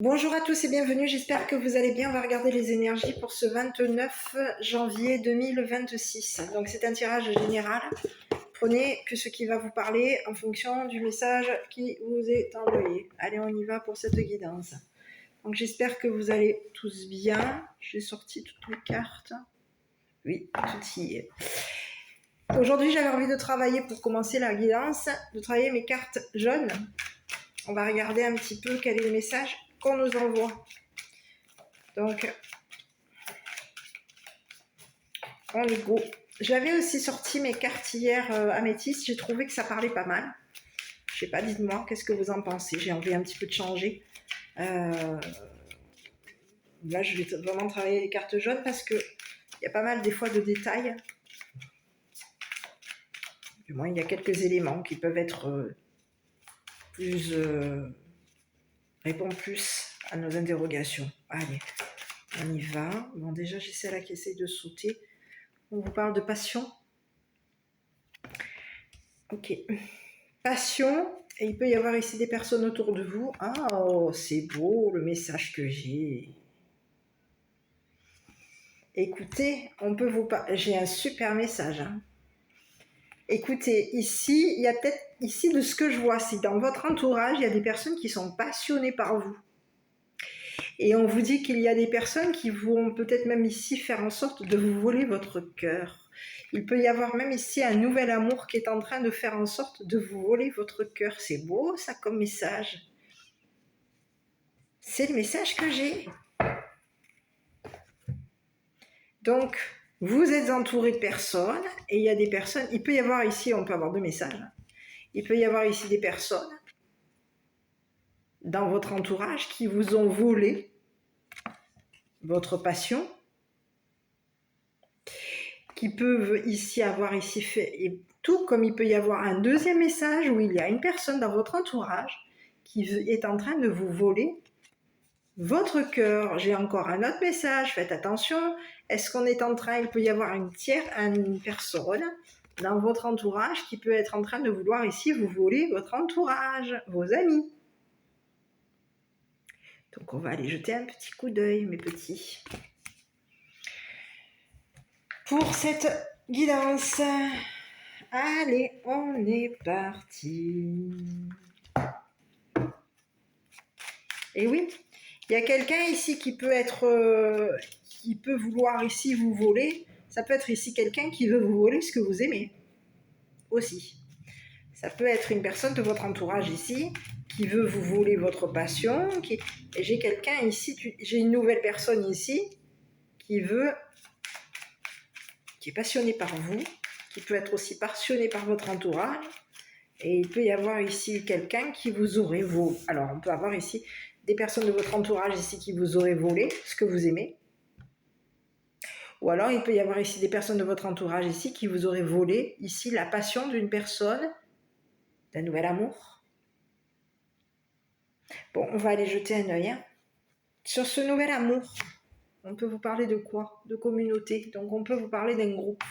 Bonjour à tous et bienvenue, j'espère que vous allez bien. On va regarder les énergies pour ce 29 janvier 2026. Donc c'est un tirage général. Prenez que ce qui va vous parler en fonction du message qui vous est envoyé. Allez, on y va pour cette guidance. Donc j'espère que vous allez tous bien. J'ai sorti toutes mes cartes. Oui, tout y est. Aujourd'hui, j'avais envie de travailler pour commencer la guidance, de travailler mes cartes jaunes. On va regarder un petit peu quel est le message qu'on nous envoie. Donc, on y go. J'avais aussi sorti mes cartes hier améthyste. J'ai trouvé que ça parlait pas mal. Je sais pas, dites-moi, qu'est-ce que vous en pensez? J'ai envie un petit peu de changer. Là, je vais vraiment travailler les cartes jaunes parce que il y a pas mal des fois de détails. Du moins, il y a quelques éléments qui peuvent être plus... répondre plus à nos interrogations. Allez, on y va. Bon, déjà, j'ai celle-là qui essaye de sauter. On vous parle de passion. Ok. Passion, et il peut y avoir ici des personnes autour de vous. Ah, oh, c'est beau le message que j'ai. Écoutez, on peut vous parler. J'ai un super message. Hein. Écoutez, ici, il y a peut-être, ici de ce que je vois, si dans votre entourage, il y a des personnes qui sont passionnées par vous. Et on vous dit qu'il y a des personnes qui vont peut-être même ici faire en sorte de vous voler votre cœur. Il peut y avoir même ici un nouvel amour qui est en train de faire en sorte de vous voler votre cœur. C'est beau ça comme message. C'est le message que j'ai. Donc, vous êtes entouré de personnes et il y a des personnes, il peut y avoir ici, on peut avoir deux messages, il peut y avoir ici des personnes dans votre entourage qui vous ont volé votre passion, qui peuvent ici avoir ici fait, et tout comme il peut y avoir un deuxième message où il y a une personne dans votre entourage qui est en train de vous voler votre cœur. J'ai encore un autre message, faites attention, est-ce qu'on est en train, il peut y avoir une personne dans votre entourage qui peut être en train de vouloir ici vous voler votre entourage, vos amis. Donc on va aller jeter un petit coup d'œil, mes petits. Pour cette guidance, allez, on est parti. Et oui, il y a quelqu'un ici qui peut être, qui peut vouloir ici vous voler. Ça peut être ici quelqu'un qui veut vous voler ce que vous aimez aussi. Ça peut être une personne de votre entourage ici qui veut vous voler votre passion. Et j'ai quelqu'un ici, j'ai une nouvelle personne ici qui est passionnée par vous, qui peut être aussi passionnée par votre entourage. Et il peut y avoir ici quelqu'un qui vous aurait volé. Alors on peut avoir ici des personnes de votre entourage ici qui vous auraient volé ce que vous aimez. Ou alors il peut y avoir ici des personnes de votre entourage ici qui vous auraient volé ici la passion d'une personne, d'un nouvel amour. Bon, on va aller jeter un œil. Hein. Sur ce nouvel amour, on peut vous parler de quoi? De communauté. Donc on peut vous parler d'un groupe.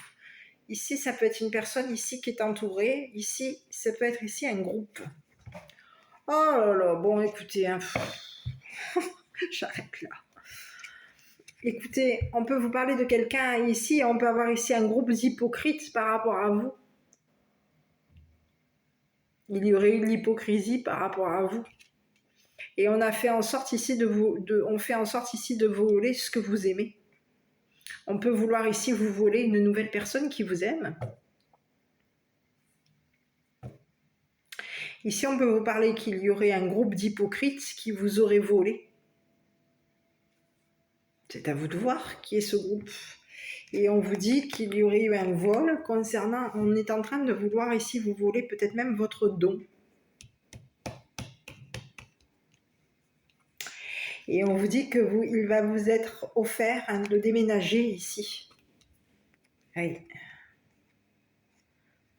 Ici, ça peut être une personne ici qui est entourée. Ici, ça peut être ici un groupe. Oh là là, bon écoutez, hein. J'arrête là. Écoutez, on peut vous parler de quelqu'un ici, on peut avoir ici un groupe d'hypocrites par rapport à vous. Il y aurait eu de l'hypocrisie par rapport à vous. Et on a fait en sorte ici on fait en sorte ici de voler ce que vous aimez. On peut vouloir ici vous voler une nouvelle personne qui vous aime. Ici, on peut vous parler qu'il y aurait un groupe d'hypocrites qui vous aurait volé. C'est à vous de voir qui est ce groupe. Et on vous dit qu'il y aurait eu un vol concernant, on est en train de vouloir ici vous voler peut-être même votre don. Et on vous dit que il va vous être offert de déménager ici. Oui.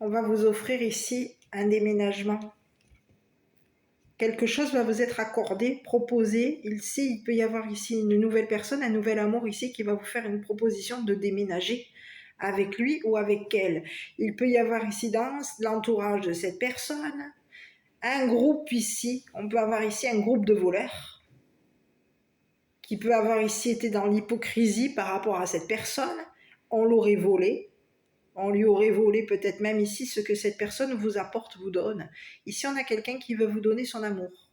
On va vous offrir ici un déménagement. Quelque chose va vous être accordé, proposé. Ici, il peut y avoir ici une nouvelle personne, un nouvel amour ici qui va vous faire une proposition de déménager avec lui ou avec elle. Il peut y avoir ici dans l'entourage de cette personne un groupe ici. On peut avoir ici un groupe de voleurs. qui peut avoir ici été dans l'hypocrisie par rapport à cette personne. On l'aurait volé, on lui aurait volé peut-être même ici ce que cette personne vous apporte, vous donne. Ici, on a quelqu'un qui veut vous donner son amour,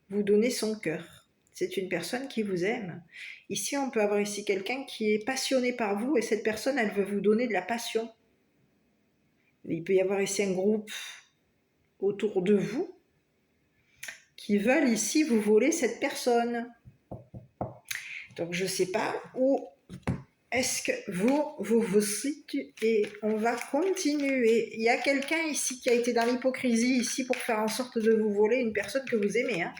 vous donner son cœur. C'est une personne qui vous aime. Ici, on peut avoir ici quelqu'un qui est passionné par vous et cette personne, elle veut vous donner de la passion. Il peut y avoir ici un groupe autour de vous qui veulent ici vous voler cette personne. Donc, je ne sais pas où est-ce que vous situez. Et on va continuer. Il y a quelqu'un ici qui a été dans l'hypocrisie ici pour faire en sorte de vous voler une personne que vous aimez. Hein.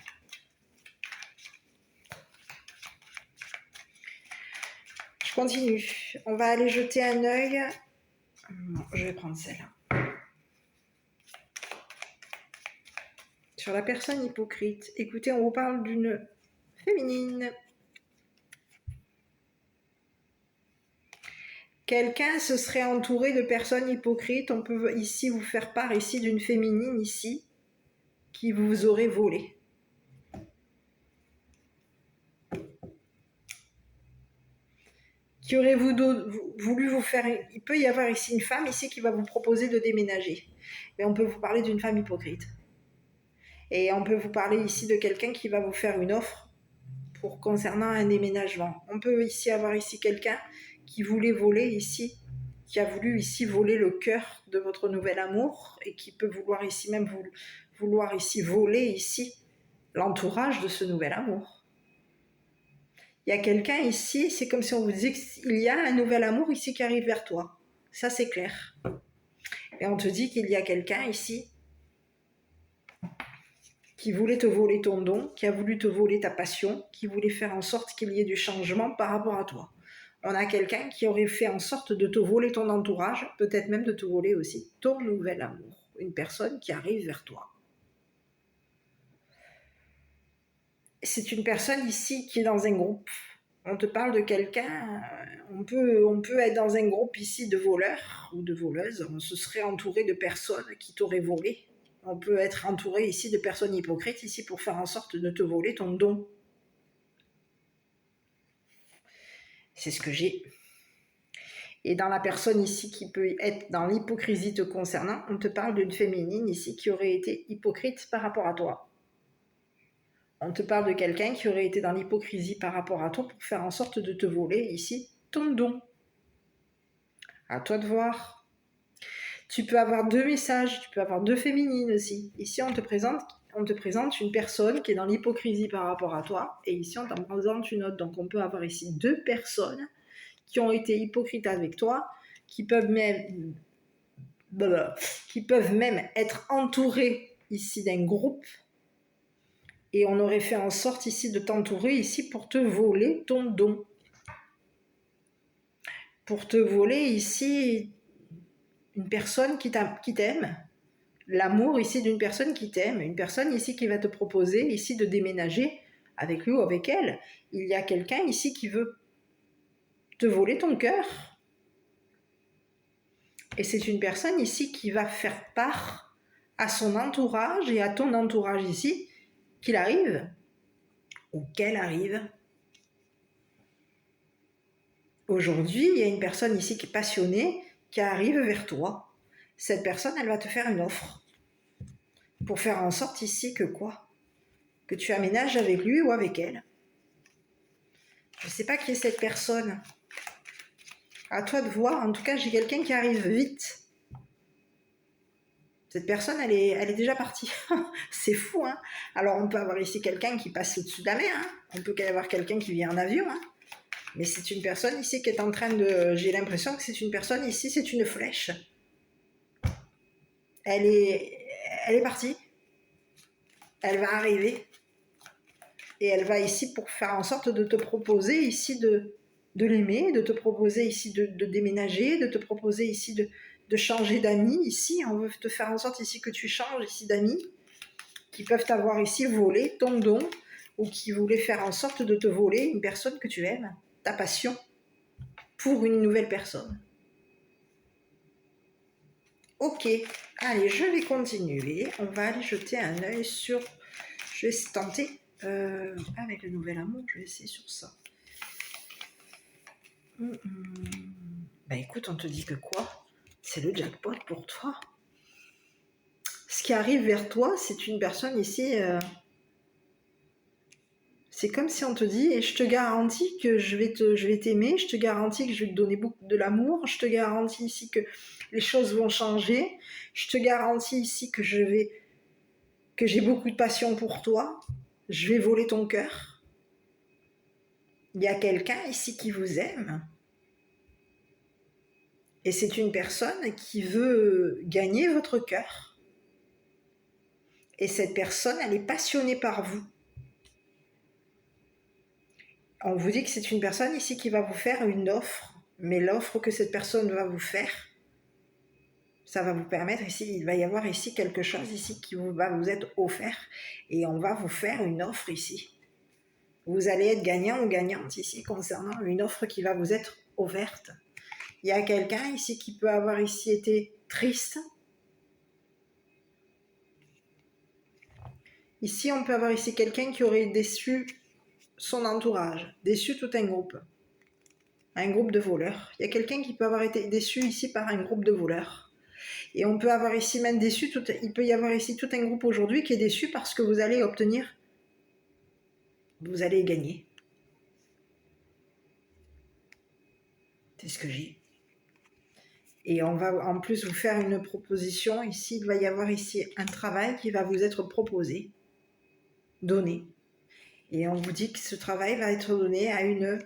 Je continue. On va aller jeter un œil. Bon, je vais prendre celle-là. Sur la personne hypocrite. Écoutez, on vous parle d'une féminine. Quelqu'un se serait entouré de personnes hypocrites. On peut ici vous faire part ici d'une féminine ici qui vous aurait volé. Qui aurait voulu vous faire... Il peut y avoir ici une femme ici qui va vous proposer de déménager. Mais on peut vous parler d'une femme hypocrite. Et on peut vous parler ici de quelqu'un qui va vous faire une offre concernant un déménagement. On peut ici avoir ici quelqu'un qui voulait voler ici, qui a voulu ici voler le cœur de votre nouvel amour et qui peut vouloir ici même vouloir ici voler ici l'entourage de ce nouvel amour. Il y a quelqu'un ici, c'est comme si on vous disait qu'il y a un nouvel amour ici qui arrive vers toi. Ça, c'est clair. Et on te dit qu'il y a quelqu'un ici qui voulait te voler ton don, qui a voulu te voler ta passion, qui voulait faire en sorte qu'il y ait du changement par rapport à toi. On a quelqu'un qui aurait fait en sorte de te voler ton entourage, peut-être même de te voler aussi ton nouvel amour. Une personne qui arrive vers toi. C'est une personne ici qui est dans un groupe. On te parle de quelqu'un, on peut être dans un groupe ici de voleurs ou de voleuses. On se serait entouré de personnes qui t'auraient volé. On peut être entouré ici de personnes hypocrites ici pour faire en sorte de te voler ton don. C'est ce que j'ai. Et dans la personne ici qui peut être dans l'hypocrisie te concernant, on te parle d'une féminine ici qui aurait été hypocrite par rapport à toi. On te parle de quelqu'un qui aurait été dans l'hypocrisie par rapport à toi pour faire en sorte de te voler ici ton don. À toi de voir. Tu peux avoir deux messages, tu peux avoir deux féminines aussi. Ici, on te présente une personne qui est dans l'hypocrisie par rapport à toi, et ici, on t'en présente une autre. Donc, on peut avoir ici deux personnes qui ont été hypocrites avec toi, qui peuvent même être entourées ici d'un groupe, et on aurait fait en sorte ici de t'entourer ici pour te voler ton don. Pour te voler ici une personne qui t'aime, l'amour ici d'une personne qui t'aime, une personne ici qui va te proposer ici de déménager avec lui ou avec elle. Il y a quelqu'un ici qui veut te voler ton cœur. Et c'est une personne ici qui va faire part à son entourage et à ton entourage ici qu'il arrive ou qu'elle arrive. Aujourd'hui, il y a une personne ici qui est passionnée qui arrive vers toi. Cette personne, elle va te faire une offre pour faire en sorte ici que quoi ? Que tu aménages avec lui ou avec elle. Je ne sais pas qui est cette personne. À toi de voir. En tout cas, j'ai quelqu'un qui arrive vite. Cette personne, elle est déjà partie. C'est fou, hein. Alors, on peut avoir ici quelqu'un qui passe au-dessus de la mer. Hein. On peut avoir quelqu'un qui vient en avion. Hein. Mais c'est une personne ici qui est en train de... J'ai l'impression que c'est une personne ici, c'est une flèche. Elle est partie. Elle va arriver. Et elle va ici pour faire en sorte de te proposer ici de l'aimer, de te proposer ici de déménager, de te proposer ici de changer d'amis. Ici, on veut te faire en sorte ici que tu changes ici d'amis qui peuvent t'avoir ici volé ton don ou qui voulaient faire en sorte de te voler une personne que tu aimes, ta passion, pour une nouvelle personne. Ok, allez, je vais continuer. On va aller jeter un œil sur... Je vais tenter Avec le nouvel amour, je vais essayer sur ça. Bah écoute, on te dit que quoi? C'est le jackpot pour toi. Ce qui arrive vers toi, c'est une personne ici... c'est comme si on te dit, et je te garantis que je vais t'aimer, je te garantis que je vais te donner beaucoup de l'amour, je te garantis ici que les choses vont changer, je te garantis ici que j'ai beaucoup de passion pour toi, je vais voler ton cœur. Il y a quelqu'un ici qui vous aime, et c'est une personne qui veut gagner votre cœur. Et cette personne, elle est passionnée par vous. On vous dit que c'est une personne ici qui va vous faire une offre, mais l'offre que cette personne va vous faire, ça va vous permettre ici, il va y avoir ici quelque chose ici qui va vous être offert et on va vous faire une offre ici. Vous allez être gagnant ou gagnante ici concernant une offre qui va vous être offerte. Il y a quelqu'un ici qui peut avoir ici été triste. Ici, on peut avoir ici quelqu'un qui aurait déçu son entourage, déçu tout un groupe de voleurs. Il y a quelqu'un qui peut avoir été déçu ici par un groupe de voleurs. Et on peut avoir ici même déçu, il peut y avoir ici tout un groupe aujourd'hui qui est déçu parce que vous allez obtenir, vous allez gagner. C'est ce que j'ai. Et on va en plus vous faire une proposition. Ici, il va y avoir ici un travail qui va vous être proposé, donné. Et on vous dit que ce travail va être donné à une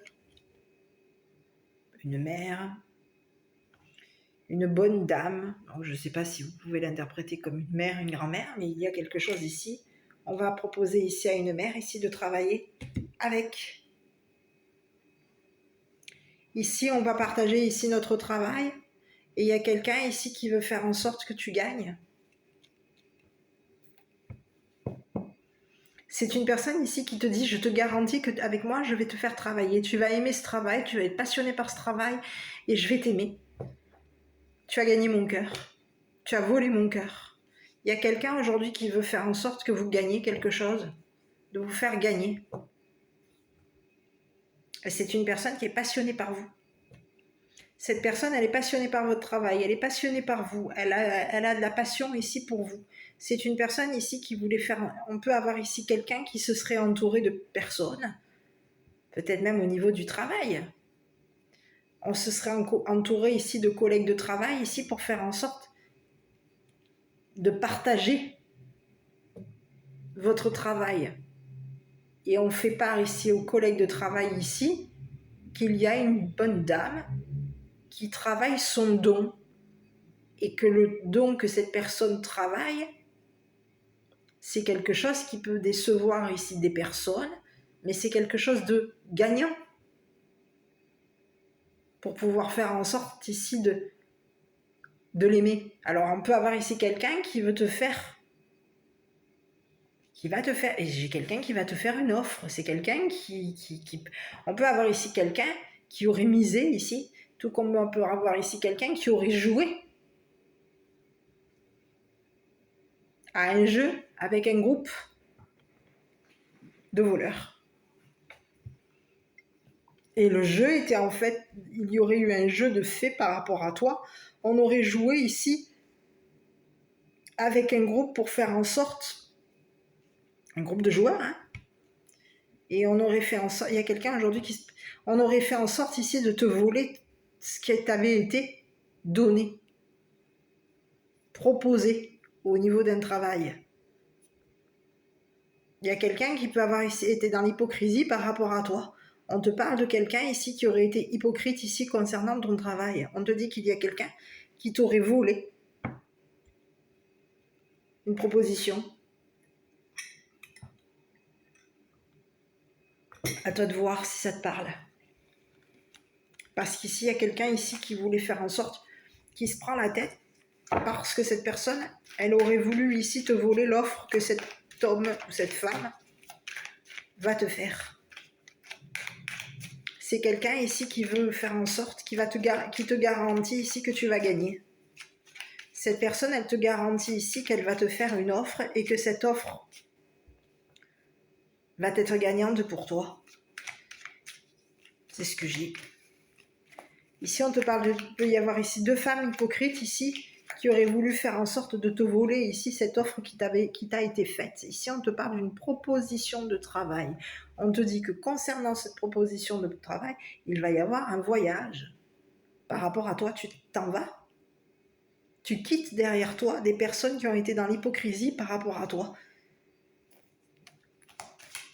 mère, une bonne dame. Donc, je ne sais pas si vous pouvez l'interpréter comme une mère, une grand-mère, mais il y a quelque chose ici. On va proposer ici à une mère ici de travailler avec. Ici, on va partager ici notre travail. Et il y a quelqu'un ici qui veut faire en sorte que tu gagnes. C'est une personne ici qui te dit, je te garantis qu'avec moi, je vais te faire travailler. Tu vas aimer ce travail, tu vas être passionné par ce travail et je vais t'aimer. Tu as gagné mon cœur. Tu as volé mon cœur. Il y a quelqu'un aujourd'hui qui veut faire en sorte que vous gagnez quelque chose, de vous faire gagner. Et c'est une personne qui est passionnée par vous. Cette personne, elle est passionnée par votre travail, elle est passionnée par vous, elle a de la passion ici pour vous. C'est une personne ici qui voulait faire... On peut avoir ici quelqu'un qui se serait entouré de personnes, peut-être même au niveau du travail. On se serait entouré ici de collègues de travail ici pour faire en sorte de partager votre travail. Et on fait part ici aux collègues de travail ici qu'il y a une bonne dame qui travaille son don et que le don que cette personne travaille, c'est quelque chose qui peut décevoir ici des personnes, mais c'est quelque chose de gagnant pour pouvoir faire en sorte ici de l'aimer. Alors on peut avoir ici quelqu'un qui veut te faire, et j'ai quelqu'un qui va te faire une offre, c'est quelqu'un qui... On peut avoir ici quelqu'un qui aurait misé ici, tout comme on peut avoir ici quelqu'un qui aurait joué à un jeu avec un groupe de voleurs. Et le jeu était en fait, il y aurait eu un jeu de fait par rapport à toi. On aurait joué ici avec un groupe pour faire en sorte, un groupe de joueurs, hein, et on aurait fait en sorte, il y a quelqu'un aujourd'hui on aurait fait en sorte ici de te voler ce qui t'avait été donné, proposé au niveau d'un travail. Il y a quelqu'un qui peut avoir été dans l'hypocrisie par rapport à toi. On te parle de quelqu'un ici qui aurait été hypocrite ici concernant ton travail. On te dit qu'il y a quelqu'un qui t'aurait volé une proposition. À toi de voir si ça te parle. Parce qu'ici, il y a quelqu'un ici qui voulait faire en sorte, qui se prend la tête, parce que cette personne, elle aurait voulu ici te voler l'offre que cet homme ou cette femme va te faire. C'est quelqu'un ici qui veut faire en sorte, qui te garantit ici que tu vas gagner. Cette personne, elle te garantit ici qu'elle va te faire une offre et que cette offre va être gagnante pour toi. C'est ce que j'ai. Ici, on te parle il peut y avoir ici 2 femmes hypocrites ici qui auraient voulu faire en sorte de te voler ici cette offre qui t'a été faite. Ici, on te parle d'une proposition de travail. On te dit que concernant cette proposition de travail, il va y avoir un voyage. Par rapport à toi, tu t'en vas. Tu quittes derrière toi des personnes qui ont été dans l'hypocrisie par rapport à toi.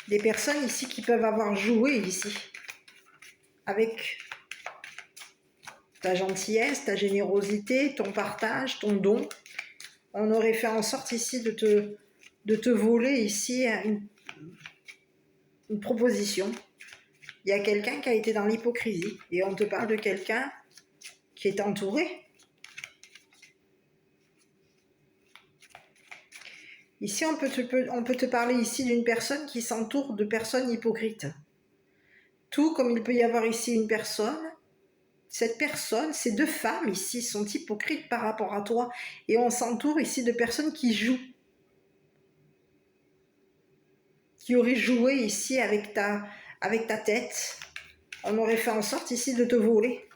Des personnes ici qui peuvent avoir joué ici avec ta gentillesse, ta générosité, ton partage, ton don. On aurait fait en sorte ici de te voler ici une proposition. Il y a quelqu'un qui a été dans l'hypocrisie et on te parle de quelqu'un qui est entouré. Ici, on peut te parler ici d'une personne qui s'entoure de personnes hypocrites. Tout comme il peut y avoir ici une personne, cette personne, ces 2 femmes ici sont hypocrites par rapport à toi et on s'entoure ici de personnes qui jouent, qui auraient joué ici avec ta tête. On aurait fait en sorte ici de te voler.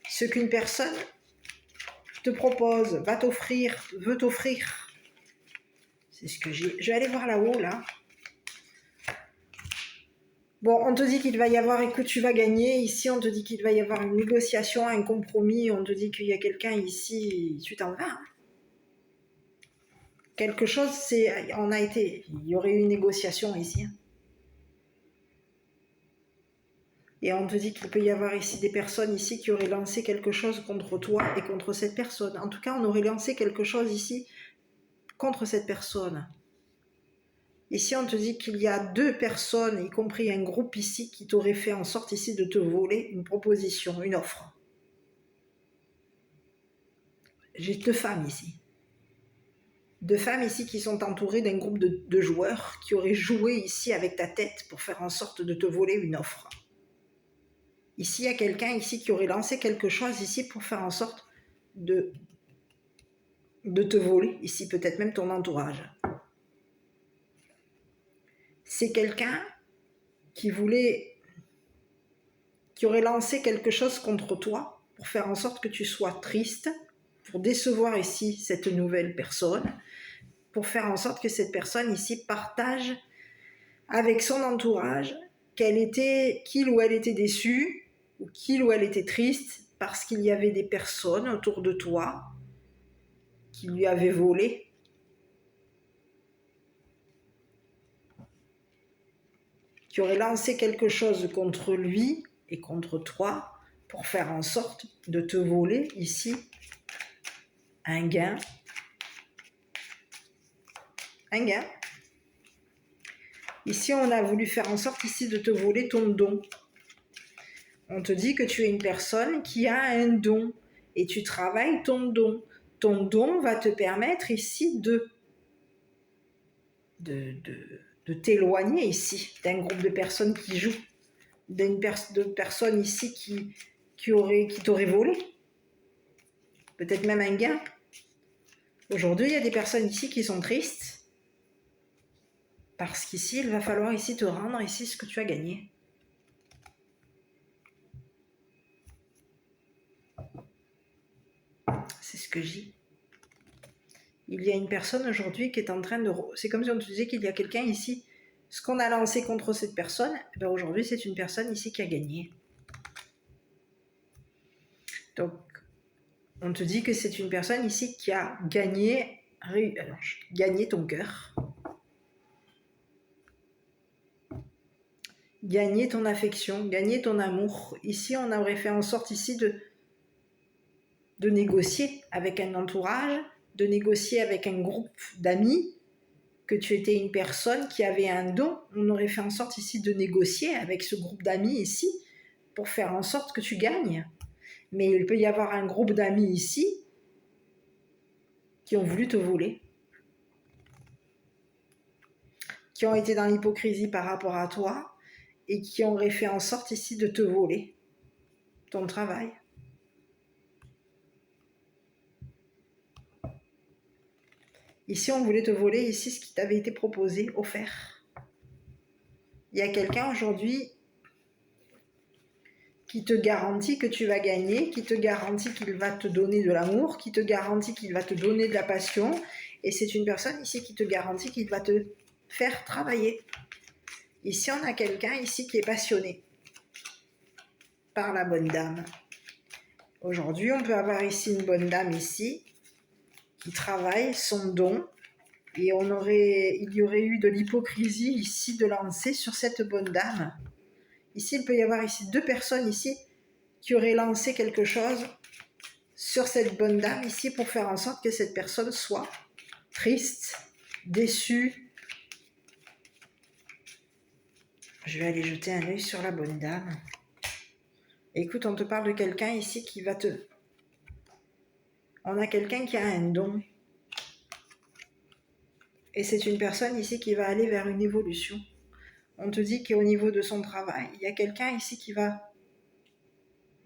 Ce qu'une personne te propose, veut t'offrir. C'est ce que j'ai. Je vais aller voir là-haut, là. Bon, on te dit qu'il va y avoir et que tu vas gagner. Ici, on te dit qu'il va y avoir une négociation, un compromis. On te dit qu'il y a quelqu'un ici, tu t'en vas. Quelque chose, il y aurait eu une négociation ici. Et on te dit qu'il peut y avoir ici des personnes ici qui auraient lancé quelque chose contre toi et contre cette personne. En tout cas, on aurait lancé quelque chose ici contre cette personne. Ici, on te dit qu'il y a 2 personnes, y compris un groupe ici, qui t'auraient fait en sorte ici de te voler une proposition, une offre. J'ai 2 femmes ici. 2 femmes ici qui sont entourées d'un groupe de joueurs qui auraient joué ici avec ta tête pour faire en sorte de te voler une offre. Ici, il y a quelqu'un ici qui aurait lancé quelque chose ici pour faire en sorte de te voler, ici peut-être même ton entourage. C'est quelqu'un qui aurait lancé quelque chose contre toi pour faire en sorte que tu sois triste, pour décevoir ici cette nouvelle personne, pour faire en sorte que cette personne ici partage avec son entourage qu'il ou elle était déçue, ou qu'il ou elle était triste, parce qu'il y avait des personnes autour de toi qui lui avaient volé. Qui aurait lancé quelque chose contre lui et contre toi pour faire en sorte de te voler ici un gain. Un gain. Ici, on a voulu faire en sorte ici de te voler ton don. On te dit que tu es une personne qui a un don et tu travailles ton don. Ton don va te permettre ici de t'éloigner ici d'un groupe de personnes qui jouent, de personnes ici qui t'auraient volé. Peut-être même un gain. Aujourd'hui, il y a des personnes ici qui sont tristes parce qu'ici, il va falloir ici te rendre ici ce que tu as gagné. C'est ce que j'ai. Il y a une personne aujourd'hui qui est en train de... C'est comme si on te disait qu'il y a quelqu'un ici. Ce qu'on a lancé contre cette personne, ben aujourd'hui, c'est une personne ici qui a gagné. Donc, on te dit que c'est une personne ici qui a gagné ton cœur. Gagner ton affection, gagner ton amour. Ici, on aurait fait en sorte ici de négocier avec un entourage, de négocier avec un groupe d'amis, que tu étais une personne qui avait un don. On aurait fait en sorte ici de négocier avec ce groupe d'amis ici pour faire en sorte que tu gagnes. Mais il peut y avoir un groupe d'amis ici qui ont voulu te voler, qui ont été dans l'hypocrisie par rapport à toi et qui auraient fait en sorte ici de te voler ton travail. Ici, on voulait te voler ici ce qui t'avait été proposé, offert. Il y a quelqu'un aujourd'hui qui te garantit que tu vas gagner, qui te garantit qu'il va te donner de l'amour, qui te garantit qu'il va te donner de la passion. Et c'est une personne ici qui te garantit qu'il va te faire travailler. Ici, on a quelqu'un ici qui est passionné par la bonne dame. Aujourd'hui, on peut avoir ici une bonne dame ici qui travaille son don et il y aurait eu de l'hypocrisie ici de lancer sur cette bonne dame. Ici, il peut y avoir ici 2 personnes ici qui auraient lancé quelque chose sur cette bonne dame ici pour faire en sorte que cette personne soit triste, déçue. Je vais aller jeter un œil sur la bonne dame. Écoute, on te parle de quelqu'un ici qui va te... On a quelqu'un qui a un don. Et c'est une personne ici qui va aller vers une évolution. On te dit qu'au niveau de son travail, il y a quelqu'un ici qui va...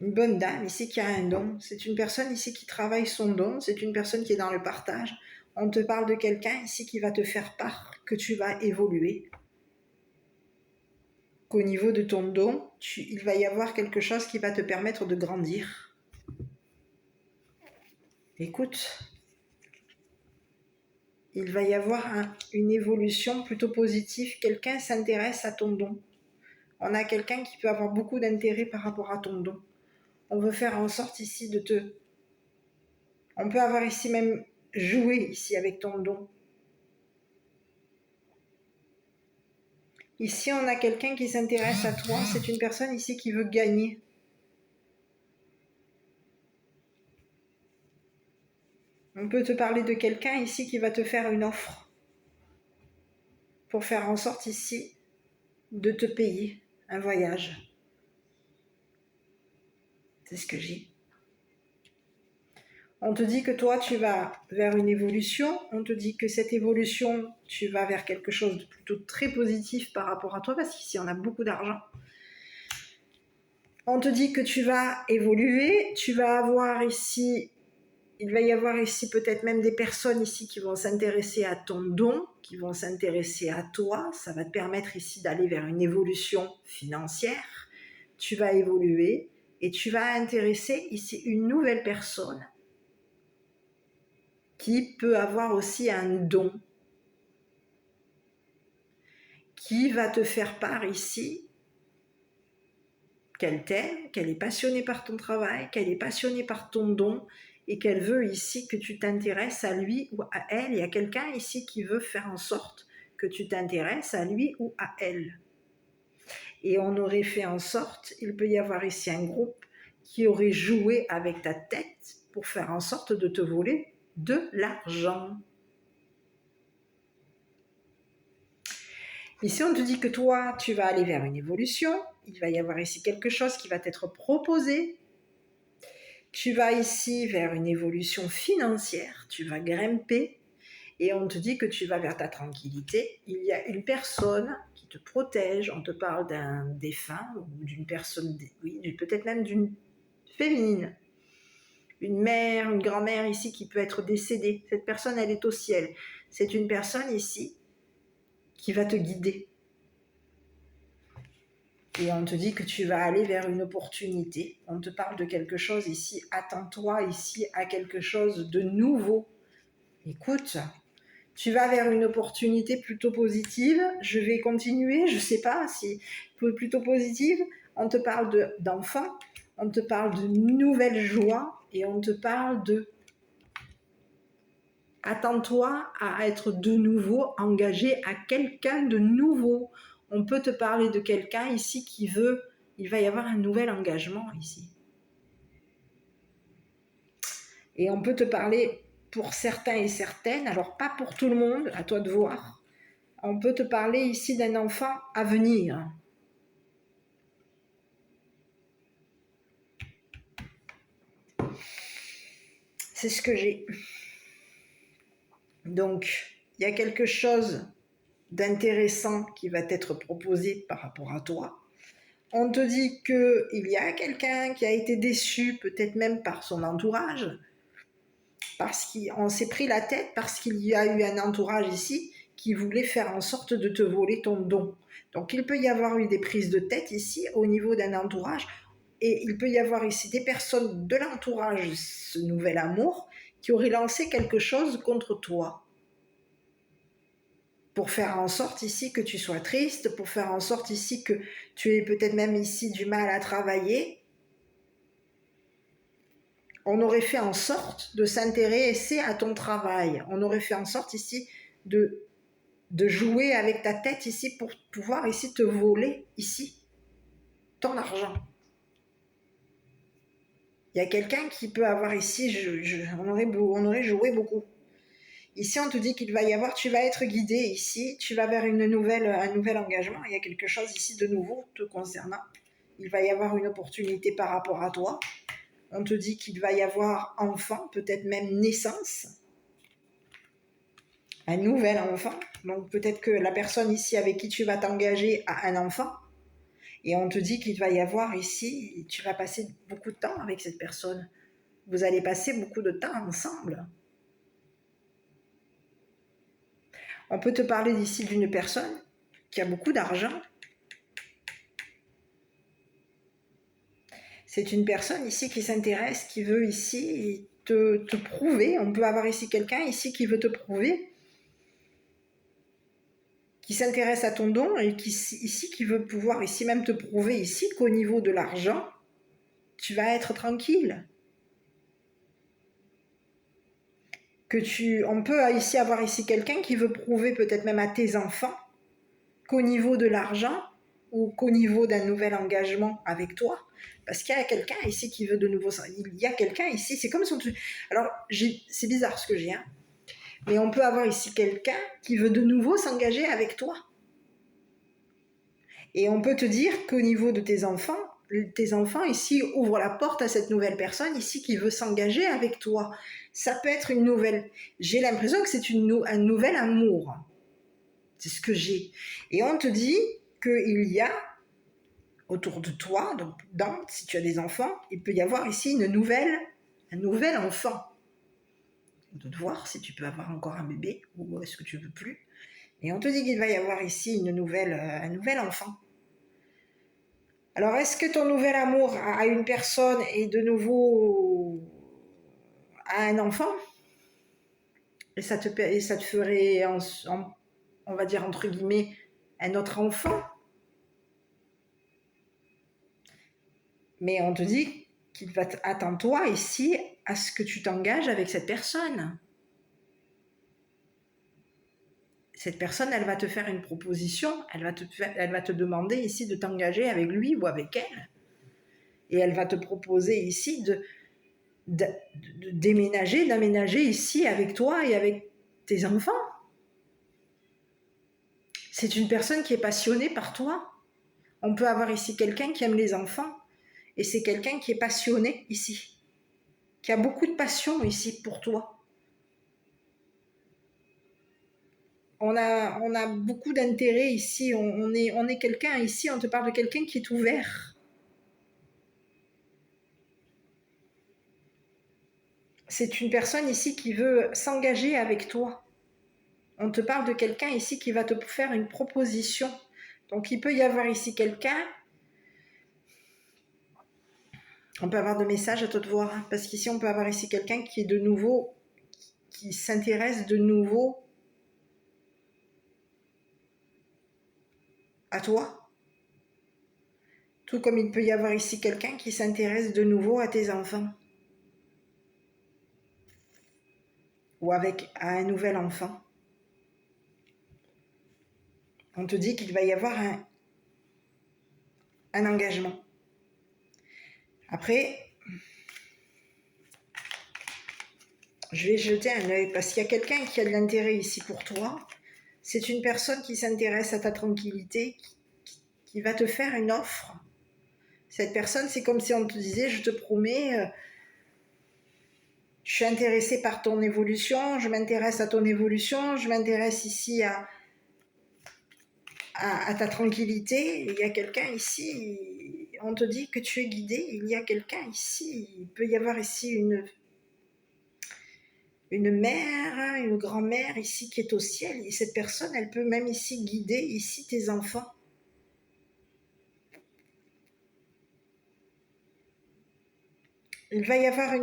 Une bonne dame ici qui a un don. C'est une personne ici qui travaille son don. C'est une personne qui est dans le partage. On te parle de quelqu'un ici qui va te faire part que tu vas évoluer. Qu'au niveau de ton don, il va y avoir quelque chose qui va te permettre de grandir. Écoute, il va y avoir une évolution plutôt positive. Quelqu'un s'intéresse à ton don. On a quelqu'un qui peut avoir beaucoup d'intérêt par rapport à ton don. On veut faire en sorte ici de te... On peut avoir ici même joué ici avec ton don. Ici, on a quelqu'un qui s'intéresse à toi. C'est une personne ici qui veut gagner. On peut te parler de quelqu'un ici qui va te faire une offre pour faire en sorte ici de te payer un voyage. C'est ce que j'ai. On te dit que toi, tu vas vers une évolution. On te dit que cette évolution, tu vas vers quelque chose de plutôt très positif par rapport à toi, parce qu'ici, on a beaucoup d'argent. On te dit que tu vas évoluer. Tu vas avoir ici... Il va y avoir ici peut-être même des personnes ici qui vont s'intéresser à ton don, qui vont s'intéresser à toi. Ça va te permettre ici d'aller vers une évolution financière. Tu vas évoluer et tu vas intéresser ici une nouvelle personne qui peut avoir aussi un don, qui va te faire part ici qu'elle t'aime, qu'elle est passionnée par ton travail, qu'elle est passionnée par ton don, et qu'elle veut ici que tu t'intéresses à lui ou à elle. Il y a quelqu'un ici qui veut faire en sorte que tu t'intéresses à lui ou à elle. Et on aurait fait en sorte, il peut y avoir ici un groupe qui aurait joué avec ta tête pour faire en sorte de te voler de l'argent. Ici, on te dit que toi, tu vas aller vers une évolution. Il va y avoir ici quelque chose qui va t'être proposé. Tu vas ici vers une évolution financière, tu vas grimper et on te dit que tu vas vers ta tranquillité. Il y a une personne qui te protège, on te parle d'un défunt ou d'une personne, oui, peut-être même d'une féminine. Une mère, une grand-mère ici qui peut être décédée. Cette personne, elle est au ciel. C'est une personne ici qui va te guider. Et on te dit que tu vas aller vers une opportunité. On te parle de quelque chose ici. Attends-toi ici à quelque chose de nouveau. Écoute, tu vas vers une opportunité plutôt positive. Je vais continuer, je ne sais pas si plutôt positive. On te parle d'enfants, on te parle de nouvelles joies et on te parle de... Attends-toi à être de nouveau engagé à quelqu'un de nouveau. On peut te parler de quelqu'un ici qui veut... Il va y avoir un nouvel engagement ici. Et on peut te parler pour certains et certaines, alors pas pour tout le monde, à toi de voir. On peut te parler ici d'un enfant à venir. C'est ce que j'ai. Donc, il y a quelque chose d'intéressant qui va t'être proposé par rapport à toi. On te dit qu'il y a quelqu'un qui a été déçu, peut-être même par son entourage. parce qu'on s'est pris la tête, parce qu'il y a eu un entourage ici qui voulait faire en sorte de te voler ton don. Donc il peut y avoir eu des prises de tête ici au niveau d'un entourage, et il peut y avoir ici des personnes de l'entourage, ce nouvel amour, qui auraient lancé quelque chose contre toi. Pour faire en sorte ici que tu sois triste, pour faire en sorte ici que tu aies peut-être même ici du mal à travailler. On aurait fait en sorte de s'intéresser à ton travail. On aurait fait en sorte ici de jouer avec ta tête ici pour pouvoir ici te voler ici ton argent. Il y a quelqu'un qui peut avoir ici, on aurait joué beaucoup. Ici, on te dit qu'il va y avoir, tu vas être guidé ici, tu vas vers un nouvel engagement. Il y a quelque chose ici de nouveau te concernant. Il va y avoir une opportunité par rapport à toi. On te dit qu'il va y avoir enfant, peut-être même naissance. Un nouvel enfant. Donc peut-être que la personne ici avec qui tu vas t'engager a un enfant. Et on te dit qu'il va y avoir ici, tu vas passer beaucoup de temps avec cette personne. Vous allez passer beaucoup de temps ensemble. On peut te parler d'ici d'une personne qui a beaucoup d'argent. C'est une personne ici qui s'intéresse, qui veut ici te prouver. On peut avoir ici quelqu'un ici qui veut te prouver, qui s'intéresse à ton don et qui veut pouvoir ici même te prouver ici qu'au niveau de l'argent, tu vas être tranquille. On peut ici avoir ici quelqu'un qui veut prouver peut-être même à tes enfants qu'au niveau de l'argent ou qu'au niveau d'un nouvel engagement avec toi, parce qu'il y a quelqu'un ici qui veut de nouveau, il y a quelqu'un ici, c'est comme si on te... Alors, c'est bizarre ce que j'ai, hein, mais on peut avoir ici quelqu'un qui veut de nouveau s'engager avec toi. Et on peut te dire qu'au niveau de tes enfants ici ouvrent la porte à cette nouvelle personne ici qui veut s'engager avec toi. Ça peut être une nouvelle... J'ai l'impression que c'est un nouvel amour. C'est ce que j'ai. Et on te dit qu'il y a autour de toi, donc si tu as des enfants, il peut y avoir ici un nouvel enfant. De te voir si tu peux avoir encore un bébé ou est-ce que tu veux plus. Et on te dit qu'il va y avoir ici un nouvel enfant. Alors, est-ce que ton nouvel amour à une personne est de nouveau à un enfant? Et ça te ferait, on va dire entre guillemets, un autre enfant? Mais on te dit qu'il va attends-toi ici à ce que tu t'engages avec cette personne. Cette personne, elle va te faire une proposition, elle va te demander ici de t'engager avec lui ou avec elle. Et elle va te proposer ici d'aménager ici avec toi et avec tes enfants. C'est une personne qui est passionnée par toi. On peut avoir ici quelqu'un qui aime les enfants et c'est quelqu'un qui est passionné ici, qui a beaucoup de passion ici pour toi. On a beaucoup d'intérêt ici, on est quelqu'un ici, on te parle de quelqu'un qui est ouvert. C'est une personne ici qui veut s'engager avec toi. On te parle de quelqu'un ici qui va te faire une proposition. Donc il peut y avoir ici quelqu'un, on peut avoir de messages à toi de voir, hein, parce qu'ici on peut avoir ici quelqu'un qui est de nouveau, qui s'intéresse de nouveau à toi. Tout comme il peut y avoir ici quelqu'un qui s'intéresse de nouveau à tes enfants. Ou à un nouvel enfant. On te dit qu'il va y avoir un engagement. Après, je vais jeter un œil parce qu'il y a quelqu'un qui a de l'intérêt ici pour toi. C'est une personne qui s'intéresse à ta tranquillité, qui va te faire une offre. Cette personne, c'est comme si on te disait, je te promets, je suis intéressée par ton évolution, je m'intéresse à ton évolution, je m'intéresse ici à ta tranquillité. Il y a quelqu'un ici, on te dit que tu es guidé, il y a quelqu'un ici, il peut y avoir ici une mère, une grand-mère ici qui est au ciel. Et cette personne, elle peut même ici guider ici tes enfants. Il va y avoir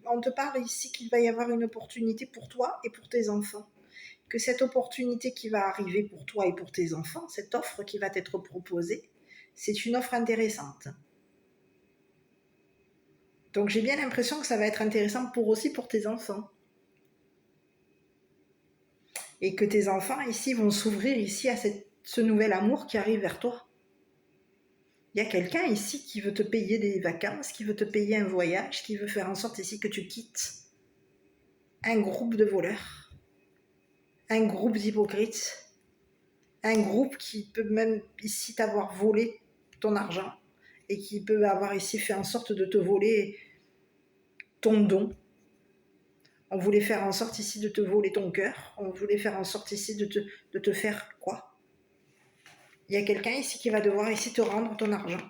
on te parle ici qu'il va y avoir une opportunité pour toi et pour tes enfants. Que cette opportunité qui va arriver pour toi et pour tes enfants, cette offre qui va t'être proposée, c'est une offre intéressante. Donc j'ai bien l'impression que ça va être intéressant aussi pour tes enfants. Et que tes enfants ici vont s'ouvrir ici à ce nouvel amour qui arrive vers toi. Il y a quelqu'un ici qui veut te payer des vacances, qui veut te payer un voyage, qui veut faire en sorte ici que tu quittes un groupe de voleurs, un groupe d'hypocrites, un groupe qui peut même ici t'avoir volé ton argent et qui peut avoir ici fait en sorte de te voler ton don. On voulait faire en sorte ici de te voler ton cœur, on voulait faire en sorte ici de te faire quoi? Il y a quelqu'un ici qui va devoir ici te rendre ton argent.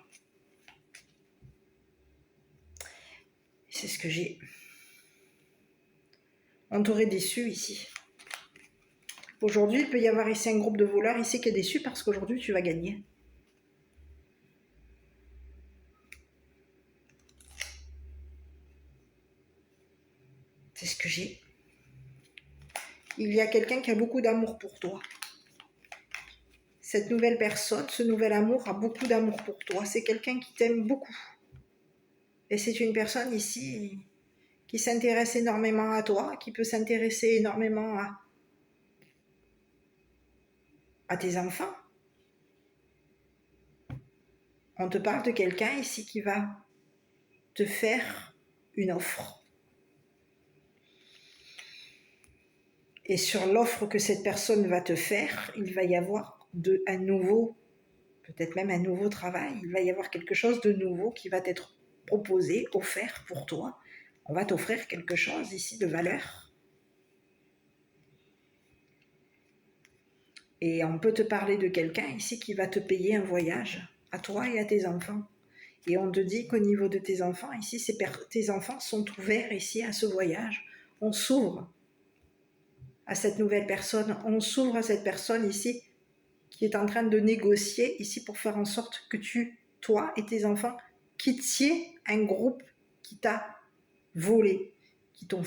C'est ce que j'ai. On t'aurait déçu ici. Aujourd'hui, il peut y avoir ici un groupe de voleurs ici qui est déçu parce qu'aujourd'hui, tu vas gagner. C'est ce que j'ai. Il y a quelqu'un qui a beaucoup d'amour pour toi. Cette nouvelle personne, ce nouvel amour a beaucoup d'amour pour toi. C'est quelqu'un qui t'aime beaucoup. Et c'est une personne ici qui s'intéresse énormément à toi, qui peut s'intéresser énormément à tes enfants. On te parle de quelqu'un ici qui va te faire une offre. Et sur l'offre que cette personne va te faire, il va y avoir un nouveau, peut-être même un nouveau travail. Il va y avoir quelque chose de nouveau qui va t'être proposé, offert pour toi. On va t'offrir quelque chose ici de valeur. Et on peut te parler de quelqu'un ici qui va te payer un voyage, à toi et à tes enfants. Et on te dit qu'au niveau de tes enfants, ici, tes enfants sont ouverts ici à ce voyage. On s'ouvre à cette nouvelle personne, on s'ouvre à cette personne ici qui est en train de négocier ici pour faire en sorte que toi et tes enfants, quittiez un groupe qui t'a volé, qui t'ont